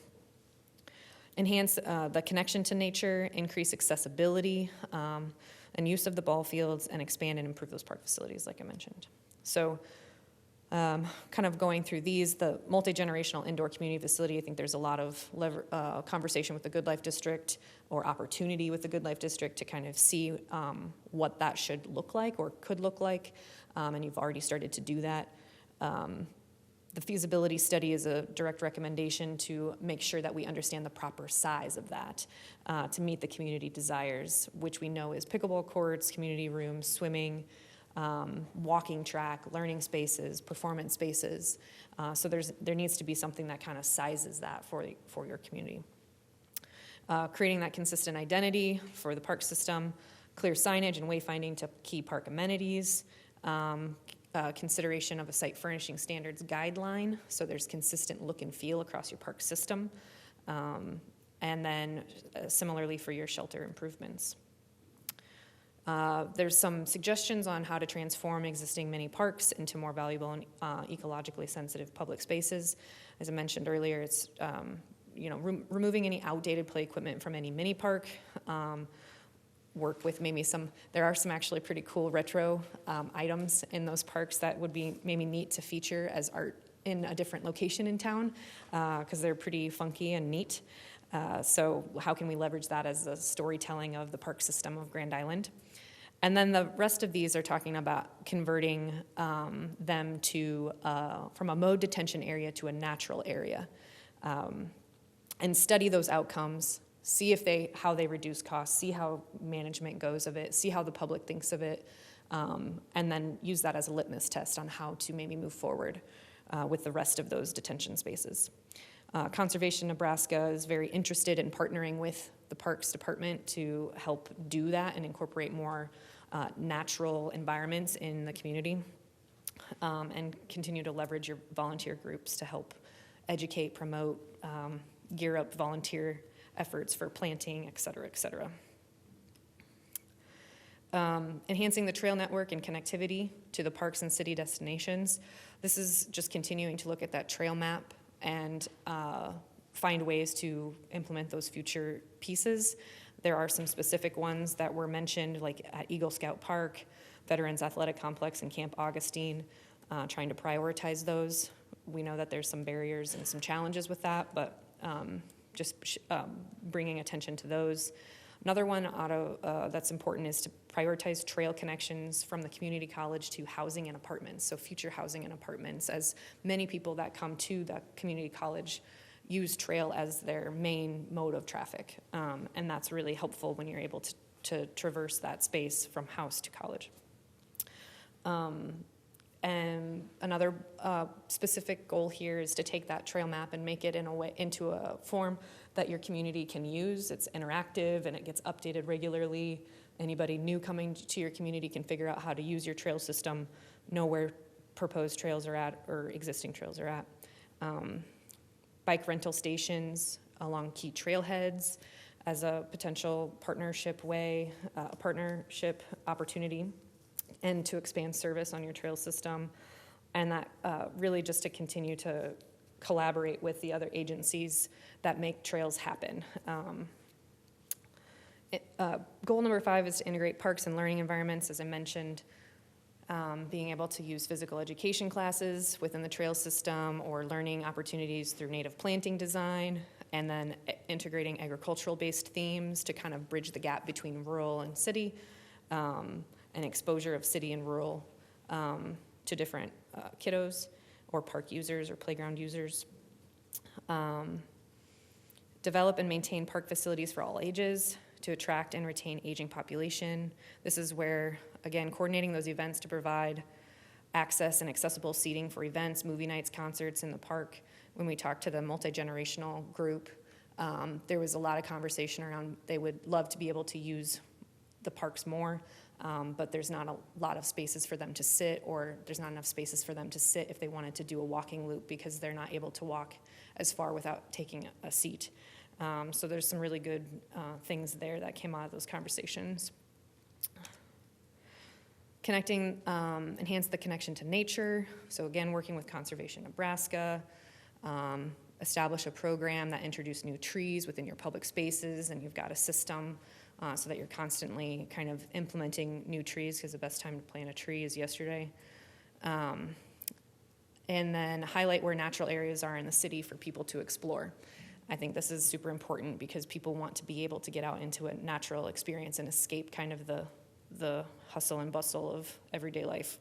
Enhance the connection to nature, increase accessibility and use of the ball fields, and expand and improve those park facilities, like I mentioned. So kind of going through these, the multi-generational indoor community facility, I think there's a lot of conversation with the Good Life District or opportunity with the Good Life District to kind of see what that should look like or could look like, and you've already started to do that. The feasibility study is a direct recommendation to make sure that we understand the proper size of that to meet the community desires, which we know is pickleball courts, community rooms, swimming, walking track, learning spaces, performance spaces. So there needs to be something that kind of sizes that for your community. Creating that consistent identity for the park system, clear signage and wayfinding to key park amenities, consideration of a site furnishing standards guideline, so there's consistent look and feel across your park system, and then similarly for your shelter improvements. There's some suggestions on how to transform existing mini parks into more valuable and ecologically sensitive public spaces. As I mentioned earlier, it's removing any outdated play equipment from any mini park. Work with maybe there are some actually pretty cool retro items in those parks that would be maybe neat to feature as art in a different location in town because they're pretty funky and neat. So how can we leverage that as the storytelling of the park system of Grand Island? And then the rest of these are talking about converting them to from a mode detention area to a natural area, and study those outcomes. See how they reduce costs, see how management goes of it, see how the public thinks of it, and then use that as a litmus test on how to maybe move forward with the rest of those detention spaces. Conservation Nebraska is very interested in partnering with the Parks Department to help do that and incorporate more natural environments in the community, and continue to leverage your volunteer groups to help educate, promote, gear up volunteer efforts for planting, et cetera, et cetera. Enhancing the trail network and connectivity to the parks and city destinations. This is just continuing to look at that trail map and find ways to implement those future pieces. There are some specific ones that were mentioned, like at Eagle Scout Park, Veterans Athletic Complex, and Camp Augustine, trying to prioritize those. We know that there's some barriers and some challenges with that, but just bringing attention to those. Another one that's important is to prioritize trail connections from the community college to housing and apartments, so future housing and apartments, as many people that come to the community college use trail as their main mode of traffic, and that's really helpful when you're able to traverse that space from house to college. And another specific goal here is to take that trail map and make it into a form that your community can use. It's interactive and it gets updated regularly. Anybody new coming to your community can figure out how to use your trail system, know where proposed trails are at or existing trails are at. Bike rental stations along key trailheads as a potential partnership opportunity, and to expand service on your trail system, and that really just to continue to collaborate with the other agencies that make trails happen. Goal number 5 is to integrate parks and learning environments, as I mentioned, being able to use physical education classes within the trail system or learning opportunities through native planting design, and then integrating agricultural-based themes to kind of bridge the gap between rural and city, and exposure of city and rural to different kiddos or park users or playground users. Develop and maintain park facilities for all ages to attract and retain aging population. This is where, again, coordinating those events to provide access and accessible seating for events, movie nights, concerts in the park. When we talked to the multi-generational group, there was a lot of conversation around they would love to be able to use the parks more, but there's not a lot of spaces for them to sit, or there's not enough spaces for them to sit if they wanted to do a walking loop because they're not able to walk as far without taking a seat. So there's some really good things there that came out of those conversations. Enhance the connection to nature. So again, working with Conservation Nebraska, establish a program that introduces new trees within your public spaces, and you've got a system so that you're constantly kind of implementing new trees, because the best time to plant a tree is yesterday. And then highlight where natural areas are in the city for people to explore. I think this is super important because people want to be able to get out into a natural experience and escape kind of the hustle and bustle of everyday life.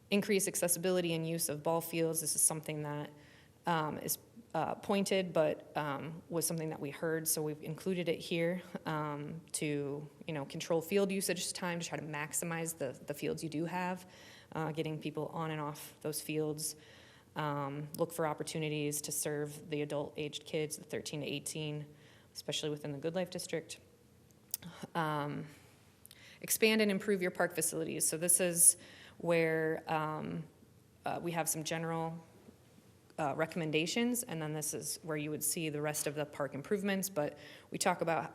Increase accessibility and use of ball fields. This is something that is pointed, but was something that we heard, so we've included it here to control field usage time, to try to maximize the fields you do have, getting people on and off those fields. Look for opportunities to serve the adult-aged kids, the 13 to 18, especially within the Good Life District. Expand and improve your park facilities. So this is where we have some general recommendations, and then this is where you would see the rest of the park improvements. But we talk about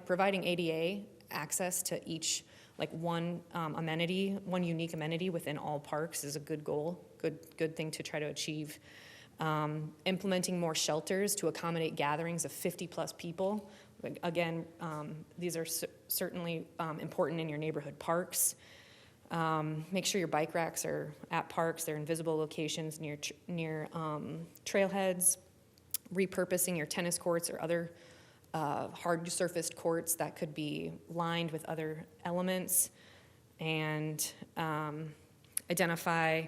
providing ADA access to each, like one amenity, one unique amenity within all parks is a good goal, good thing to try to achieve. Implementing more shelters to accommodate gatherings of 50+ people. Again, these are certainly important in your neighborhood parks. Make sure your bike racks are at parks. They're in visible locations near trailheads. Repurposing your tennis courts or other hard-surfaced courts that could be lined with other elements. And identify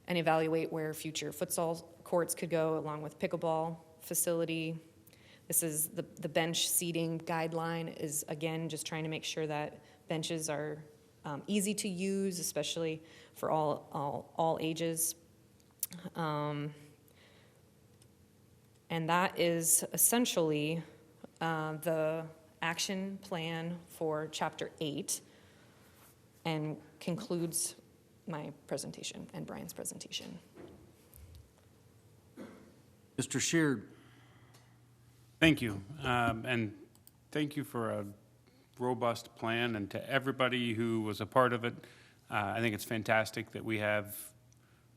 and evaluate where future futsal courts could go, along with pickleball facility. This is the bench seating guideline is, again, just trying to make sure that benches are easy to use, especially for all ages. And that is essentially the action plan for Chapter 8 and concludes my presentation and Brian's presentation. Mr. Sheard. Thank you. And thank you for a robust plan, and to everybody who was a part of it. I think it's fantastic that we have,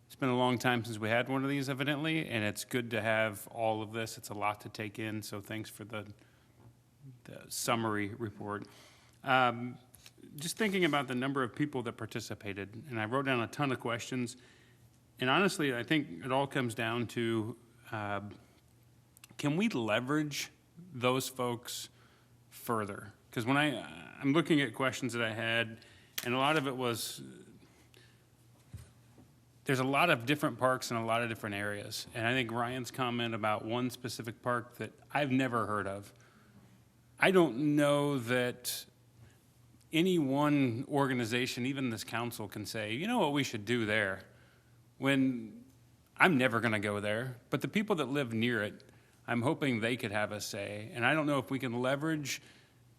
it's been a long time since we had one of these evidently, and it's good to have all of this. It's a lot to take in, so thanks for the summary report. Just thinking about the number of people that participated, and I wrote down a ton of questions, and honestly, I think it all comes down to, can we leverage those folks further? Because when I'm looking at questions that I had, and a lot of it was, there's a lot of different parks in a lot of different areas. And I think Ryan's comment about one specific park that I've never heard of, I don't know that any one organization, even this council, can say, you know what we should do there, when I'm never going to go there. But the people that live near it, I'm hoping they could have a say. And I don't know if we can leverage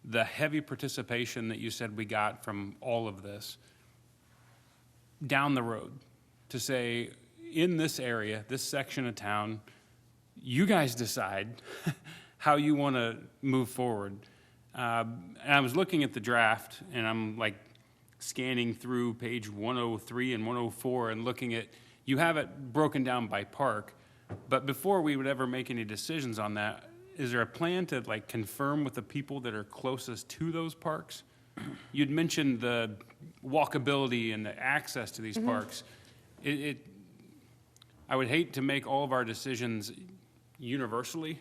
the heavy participation that you said we got from all of this down the road to say, in this area, this section of town, you guys decide how you want to move forward. And I was looking at the draft, and I'm like scanning through page 103 and 104 and looking at, you have it broken down by park, but before we would ever make any decisions on that, is there a plan to like confirm with the people that are closest to those parks? You'd mentioned the walkability and the access to these parks. I would hate to make all of our decisions universally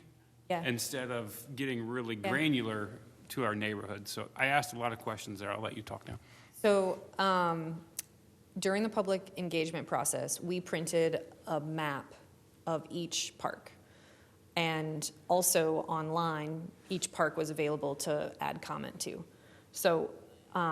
instead of getting really granular to our neighborhood. So I asked a lot of questions there. I'll let you talk now. So during the public engagement process, we printed a map of each park. And also online, each park was available to add comment to. So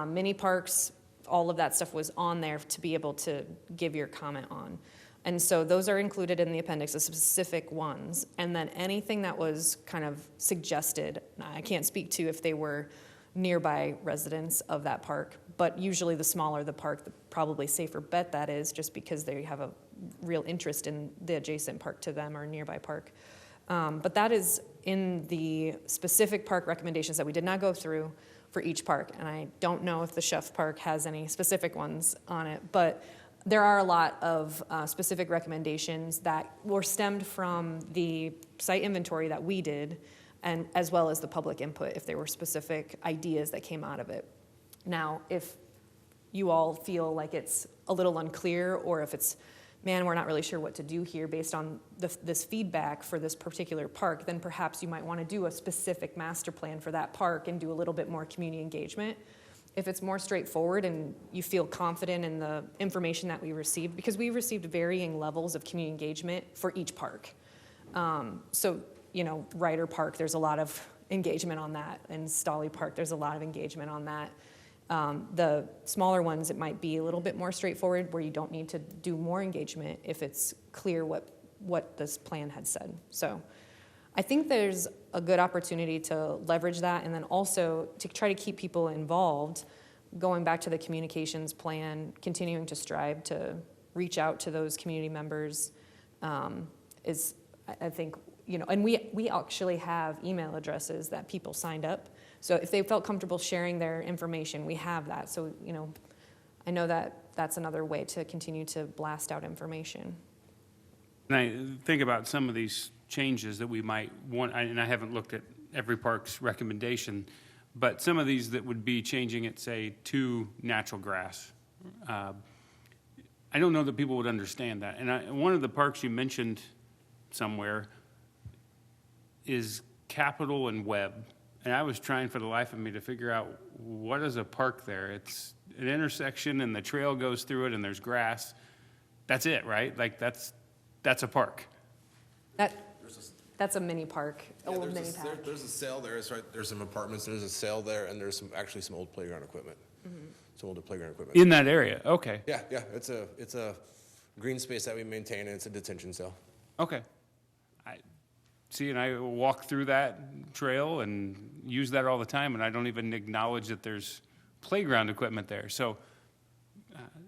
mini parks, all of that stuff was on there to be able to give your comment on. And so those are included in the appendix, the specific ones. And then anything that was kind of suggested, I can't speak to if they were nearby residents of that park, but usually the smaller the park, the probably safer bet that is, just because they have a real interest in the adjacent park to them or nearby park. But that is in the specific park recommendations that we did not go through for each park. And I don't know if the Chef Park has any specific ones on it, but there are a lot of specific recommendations that were stemmed from the site inventory that we did, and as well as the public input, if there were specific ideas that came out of it. Now, if you all feel like it's a little unclear, or if it's, man, we're not really sure what to do here based on this feedback for this particular park, then perhaps you might want to do a specific master plan for that park and do a little bit more community engagement. If it's more straightforward and you feel confident in the information that we received, because we received varying levels of community engagement for each park. So, you know, Ryder Park, there's a lot of engagement on that, and Stolly Park, there's a lot of engagement on that. The smaller ones, it might be a little bit more straightforward, where you don't need to do more engagement if it's clear what this plan had said. So I think there's a good opportunity to leverage that, and then also to try to keep people involved, going back to the communications plan, continuing to strive to reach out to those community members is, I think, you know, and we actually have email addresses that people signed up. So if they felt comfortable sharing their information, we have that. So, you know, I know that that's another way to continue to blast out information. And I think about some of these changes that we might want, and I haven't looked at every park's recommendation, but some of these that would be changing it, say, to natural grass. I don't know that people would understand that. And one of the parks you mentioned somewhere is Capitol and Webb. And I was trying for the life of me to figure out what is a park there. It's an intersection and the trail goes through it and there's grass. That's it, right? Like that's a park. That's a mini park, Yeah, old mini park. there's a sale there, it's right, there's some apartments, there's a sale there, and there's actually some old playground equipment. Some older playground equipment. In that area, okay. Yeah, it's a green space that we maintain, and it's a detention cell. Okay. And I walk through that trail and use that all the time, and I don't even acknowledge that there's playground equipment there. So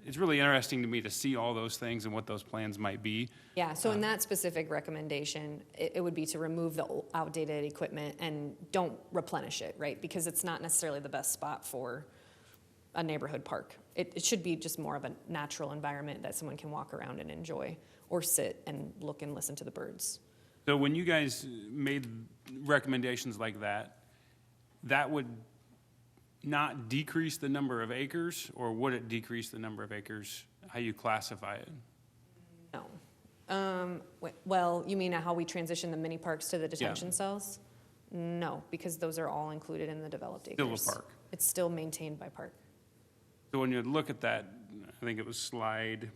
it's really interesting to me to see all those things and what those plans might be. Yeah, so in that specific recommendation, it would be to remove the outdated equipment and don't replenish it, right? Because it's not necessarily the best spot for a neighborhood park. It should be just more of a natural environment that someone can walk around and enjoy, or sit and look and listen to the birds. So when you guys made recommendations like that, that would not decrease the number of acres, or would it decrease the number of acres, how you classify it? No. Well, you mean how we transition the mini parks to the detention Yeah. cells? No, because those are all included in the developed acres. Still a park. It's still maintained by park. So when you look at that, I think it was slide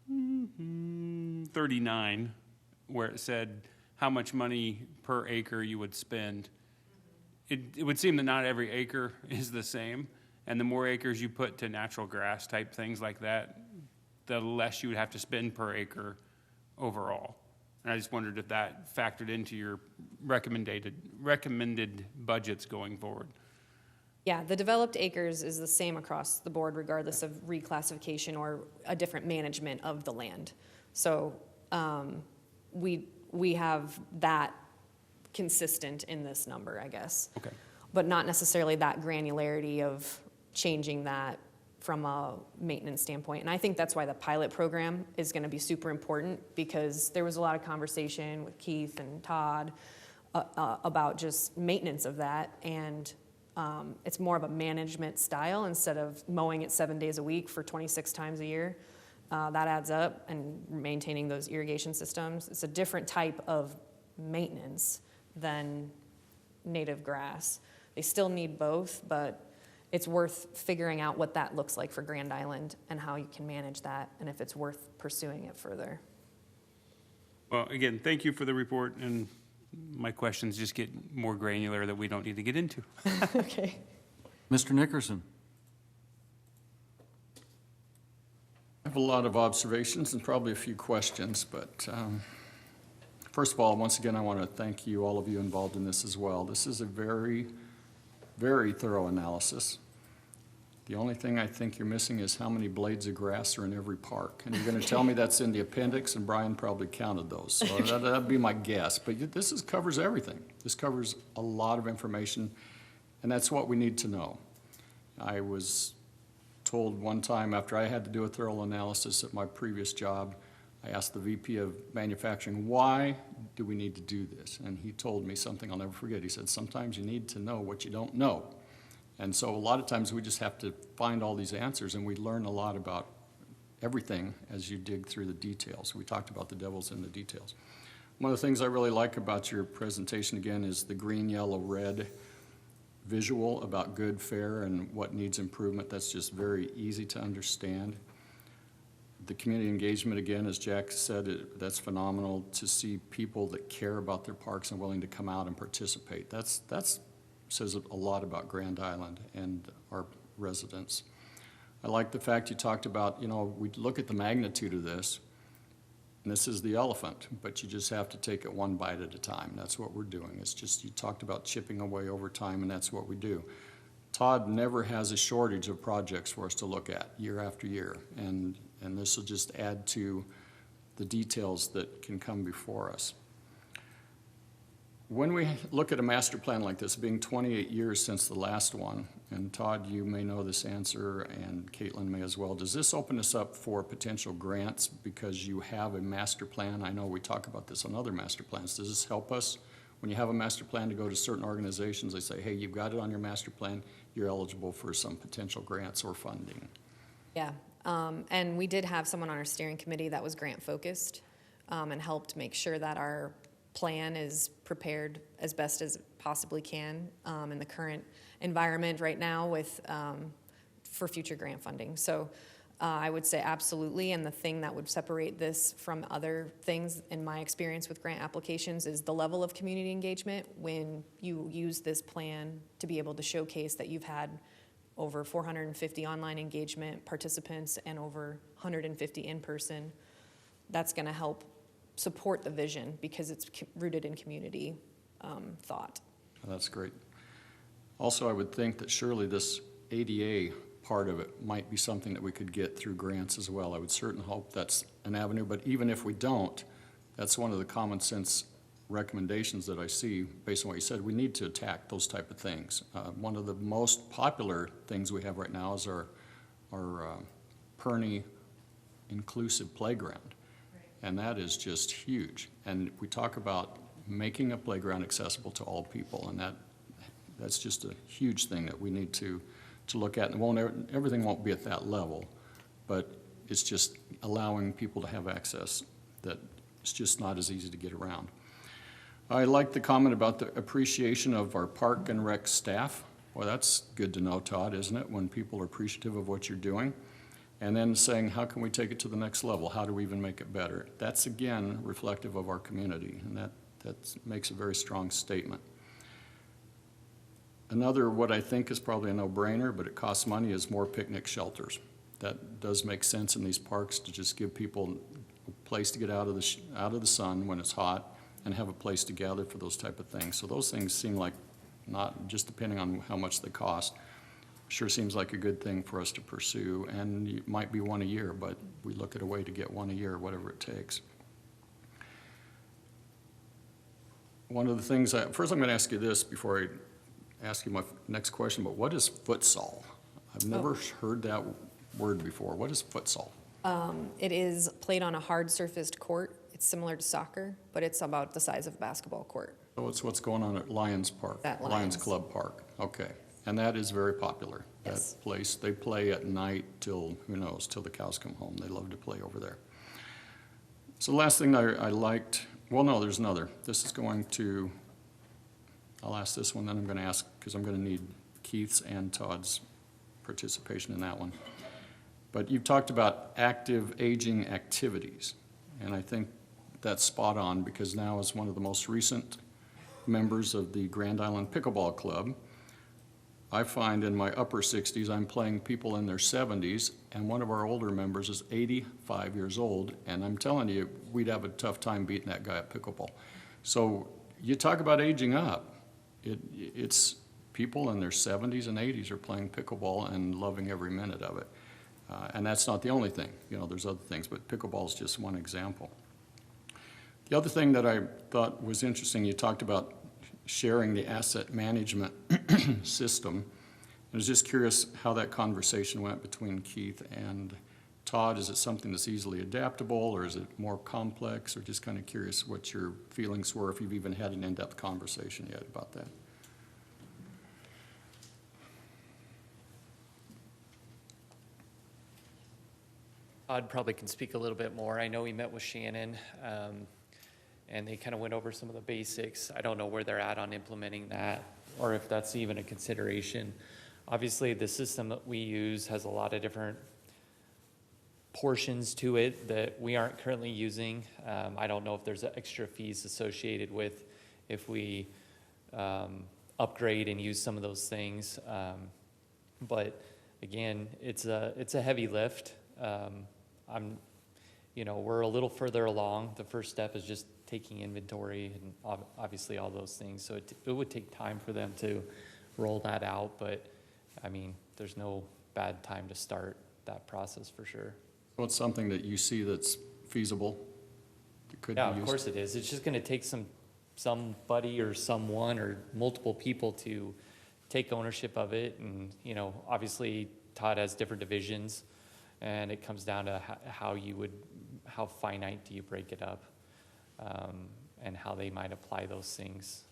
39, where it said how much money per acre you would spend. It would seem that not every acre is the same, and the more acres you put to natural grass type things like that, the less you would have to spend per acre overall. And I just wondered if that factored into your recommended budgets going forward. Yeah, the developed acres is the same across the board regardless of reclassification or a different management of the land. So we have that consistent in this number, I guess. Okay. But not necessarily that granularity of changing that from a maintenance standpoint. And I think that's why the pilot program is going to be super important, because there was a lot of conversation with Keith and Todd about just maintenance of that. And it's more of a management style instead of mowing it 7 days a week for 26 times a year. That adds up, and maintaining those irrigation systems. It's a different type of maintenance than native grass. They still need both, but it's worth figuring out what that looks like for Grand Island and how you can manage that, and if it's worth pursuing it further. Well, again, thank you for the report, and my questions just get more granular that we don't need to get into. Okay. Mr. Nickerson? I have a lot of observations and probably a few questions, but first of all, once again, I want to thank you, all of you involved in this as well. This is a very, very thorough analysis. The only thing I think you're missing is how many blades of grass are in every park. And you're going to tell me that's in the appendix, and Brian probably counted those. So that'd be my guess. But this covers everything. This covers a lot of information, and that's what we need to know. I was told one time after I had to do a thorough analysis at my previous job, I asked the VP of manufacturing, why do we need to do this? And he told me something I'll never forget. He said, sometimes you need to know what you don't know. And so a lot of times we just have to find all these answers, and we learn a lot about everything as you dig through the details. We talked about the devil's in the details. One of the things I really like about your presentation, again, is the green, yellow, red visual about good, fair, and what needs improvement. That's just very easy to understand. The community engagement, again, as Jack said, that's phenomenal to see people that care about their parks and willing to come out and participate. That's says a lot about Grand Island and our residents. I like the fact you talked about, we look at the magnitude of this, and this is the elephant, but you just have to take it one bite at a time. That's what we're doing. It's just, you talked about chipping away over time, and that's what we do. Todd never has a shortage of projects for us to look at year after year, and this will just add to the details that can come before us. When we look at a master plan like this, being 28 years since the last one, and Todd, you may know this answer, and Caitlin may as well, does this open us up for potential grants because you have a master plan? I know we talk about this on other master plans. Does this help us? When you have a master plan to go to certain organizations, they say, hey, you've got it on your master plan, you're eligible for some potential grants or funding. Yeah, and we did have someone on our steering committee that was grant focused and helped make sure that our plan is prepared as best as it possibly can in the current environment right now with for future grant funding. So I would say absolutely, and the thing that would separate this from other things in my experience with grant applications is the level of community engagement when you use this plan to be able to showcase that you've had over 450 online engagement participants and over 150 in-person. That's going to help support the vision because it's rooted in community thought. That's great. Also, I would think that surely this ADA part of it might be something that we could get through grants as well. I would certainly hope that's an avenue, but even if we don't, that's one of the common sense recommendations that I see based on what you said. We need to attack those type of things. One of the most popular things we have right now is our Perny inclusive playground. And that is just huge. And we talk about making a playground accessible to all people, and that's just a huge thing that we need to look at. And everything won't be at that level, but it's just allowing people to have access that it's just not as easy to get around. I like the comment about the appreciation of our park and rec staff. Well, that's good to know, Todd, isn't it, when people are appreciative of what you're doing? And then saying, how can we take it to the next level? How do we even make it better? That's, again, reflective of our community, and that makes a very strong statement. Another, what I think is probably a no-brainer, but it costs money, is more picnic shelters. That does make sense in these parks to just give people a place to get out of the sun when it's hot and have a place to gather for those type of things. So those things seem like, not just depending on how much they cost, sure seems like a good thing for us to pursue, and it might be one a year, but we look at a way to get one a year, whatever it takes. One of the things, first I'm going to ask you this before I ask you my next question, but what is futsal? I've never heard that word before. What is futsal? It is played on a hard-surfaced court. It's similar to soccer, but it's about the size of a basketball court. So it's what's going on at Lions Park, At Lions Lions. Club Park. Okay. And that is very popular, Yes. that place. They play at night till, who knows, till the cows come home. They love to play over there. So the last thing I liked, well, no, there's another. This is going to, I'll ask this one, then I'm going to ask, because I'm going to need Keith's and Todd's participation in that one. But you've talked about active aging activities, and I think that's spot on, because now as one of the most recent members of the Grand Island Pickleball Club, I find in my upper 60s, I'm playing people in their 70s, and one of our older members is 85 years old, and I'm telling you, we'd have a tough time beating that guy at pickleball. So you talk about aging up. It's people in their 70s and 80s are playing pickleball and loving every minute of it. And that's not the only thing. You know, there's other things, but pickleball is just one example. The other thing that I thought was interesting, you talked about sharing the asset management system, I was just curious how that conversation went between Keith and Todd. Is it something that's easily adaptable, or is it more complex, or just kind of curious what your feelings were, if you've even had an in-depth conversation yet about that? Todd probably can speak a little bit more. I know he met with Shannon, and they kind of went over some of the basics. I don't know where they're at on implementing that, or if that's even a consideration. Obviously, the system that we use has a lot of different portions to it that we aren't currently using. I don't know if there's extra fees associated with if we upgrade and use some of those things. But again, it's a heavy lift. We're a little further along. The first step is just taking inventory and obviously all those things. So it would take time for them to roll that out, but I mean, there's no bad time to start that process for sure. Well, it's something that you see that's feasible, that could be Yeah, used? of course it is. It's just gonna take somebody or someone or multiple people to take ownership of it. And, obviously Todd has different divisions, and it comes down to how finite do you break it up, and how they might apply those things,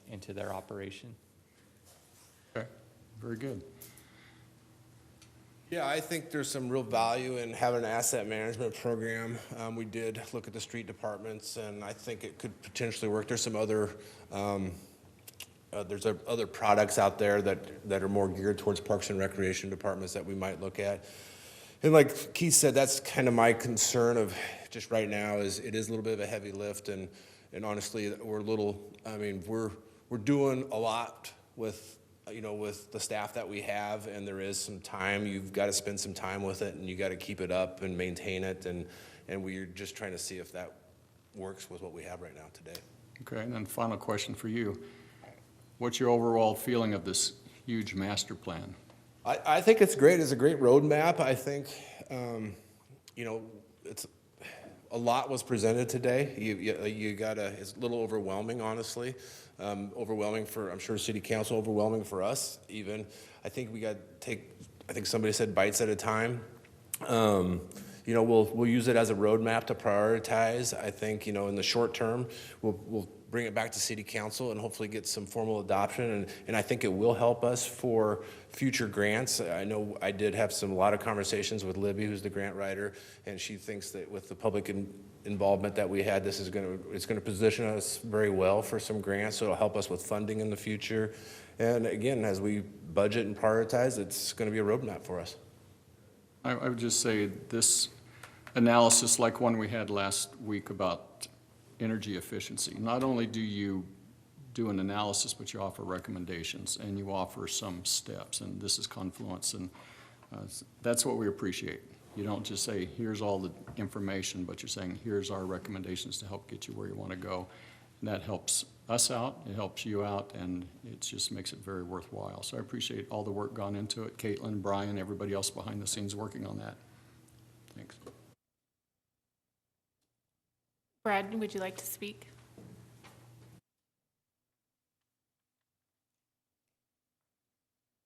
into their operation. Okay, very good. Yeah, I think there's some real value in having an asset management program. We did look at the street departments, and I think it could potentially work. There's some other, other products out there that are more geared towards parks and recreation departments that we might look at. And like Keith said, that's kind of my concern of just right now is it is a little bit of a heavy lift, and honestly, we're doing a lot with the staff that we have, and there is some time. You've got to spend some time with it, and you got to keep it up and maintain it, and we're just trying to see if that works with what we have right now today. Okay, and then final question for you. What's your overall feeling of this huge master plan? I think it's great. It's a great roadmap. I think, it's a lot was presented today. It's a little overwhelming, honestly. Overwhelming for, I'm sure, City Council, overwhelming for us even. I think we got to take, I think somebody said bites at a time. We'll use it as a roadmap to prioritize. I think, in the short term, we'll bring it back to City Council and hopefully get some formal adoption. And I think it will help us for future grants. I know I did have a lot of conversations with Libby, who's the grant writer, and she thinks that with the public involvement that we had, it's going to position us very well for some grants. So it'll help us with funding in the future. And again, as we budget and prioritize, it's going to be a roadmap for us. I would just say this analysis, like one we had last week about energy efficiency, not only do you do an analysis, but you offer recommendations and you offer some steps, and this is confluence, and that's what we appreciate. You don't just say, here's all the information, but you're saying, here's our recommendations to help get you where you want to go. And that helps us out, it helps you out, and it just makes it very worthwhile. So I appreciate all the work gone into it. Caitlin, Brian, everybody else behind the scenes working on that. Thanks. Brad, would you like to speak?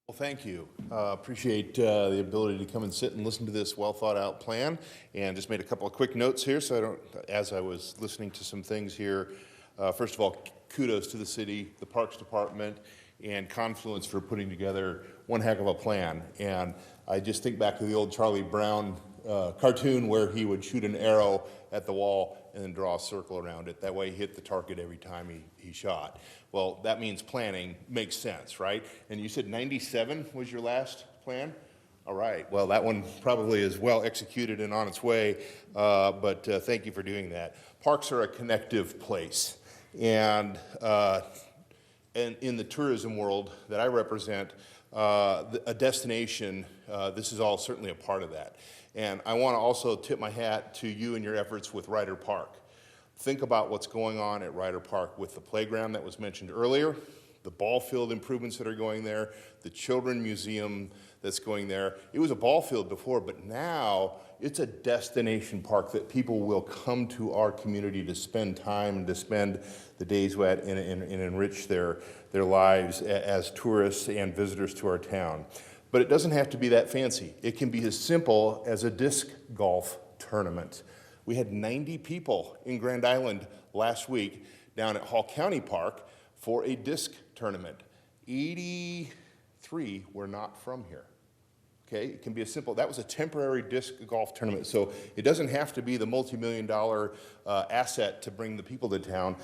Well, thank you. Appreciate the ability to come and sit and listen to this well-thought-out plan, and just made a couple of quick notes here as I was listening to some things here. First of all, kudos to the city, the Parks Department, and Confluence for putting together one heck of a plan. And I just think back to the old Charlie Brown cartoon where he would shoot an arrow at the wall and then draw a circle around it. That way he hit the target every time he shot. Well, that means planning makes sense, right? And you said 97 was your last plan? All right, well, that one probably is well executed and on its way, but thank you for doing that. Parks are a connective place, and in the tourism world that I represent, a destination, this is all certainly a part of that. And I want to also tip my hat to you and your efforts with Ryder Park. Think about what's going on at Ryder Park with the playground that was mentioned earlier, the ball field improvements that are going there, the children museum that's going there. It was a ball field before, but now it's a destination park that people will come to our community to spend time and to spend the days at and enrich their lives as tourists and visitors to our town. But it doesn't have to be that fancy. It can be as simple as a disc golf tournament. We had 90 people in Grand Island last week down at Hall County Park for a disc tournament. 83 were not from here. Okay, it can be as simple. That was a temporary disc golf tournament, so it doesn't have to be the multi-million-dollar asset to bring the people to town.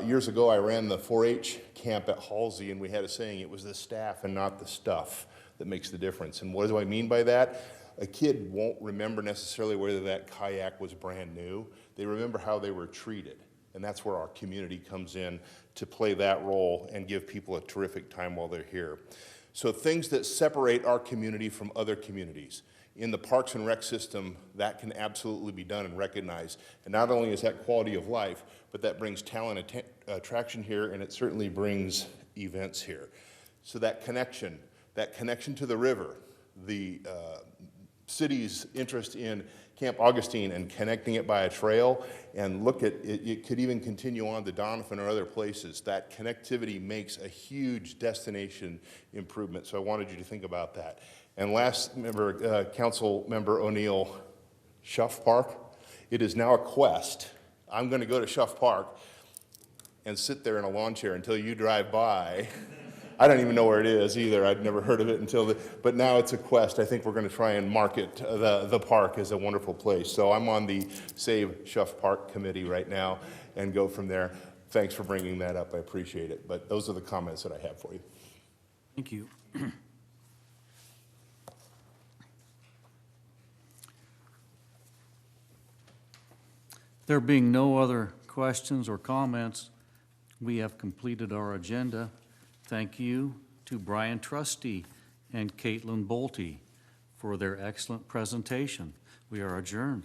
Years ago, I ran the 4-H camp at Halsey, and we had a saying, it was the staff and not the stuff that makes the difference. And what do I mean by that? A kid won't remember necessarily whether that kayak was brand new. They remember how they were treated, and that's where our community comes in to play that role and give people a terrific time while they're here. So things that separate our community from other communities. In the Parks and Rec system, that can absolutely be done and recognized. And not only is that quality of life, but that brings talent attraction here, and it certainly brings events here. So that connection to the river, the city's interest in Camp Augustine and connecting it by a trail, and look at it, it could even continue on to Donovan or other places. That connectivity makes a huge destination improvement, so I wanted you to think about that. And last member, Council Member O'Neill, Schuff Park, it is now a quest. I'm going to go to Schuff Park and sit there in a lawn chair until you drive by. I don't even know where it is either. I'd never heard of it but now it's a quest. I think we're going to try and market the park as a wonderful place. So I'm on the Save Schuff Park committee right now and go from there. Thanks for bringing that up. I appreciate it. But those are the comments that I have for you. Thank you. There being no other questions or comments, we have completed our agenda. Thank you to Brian Trusty and Caitlin Bolte for their excellent presentation. We are adjourned.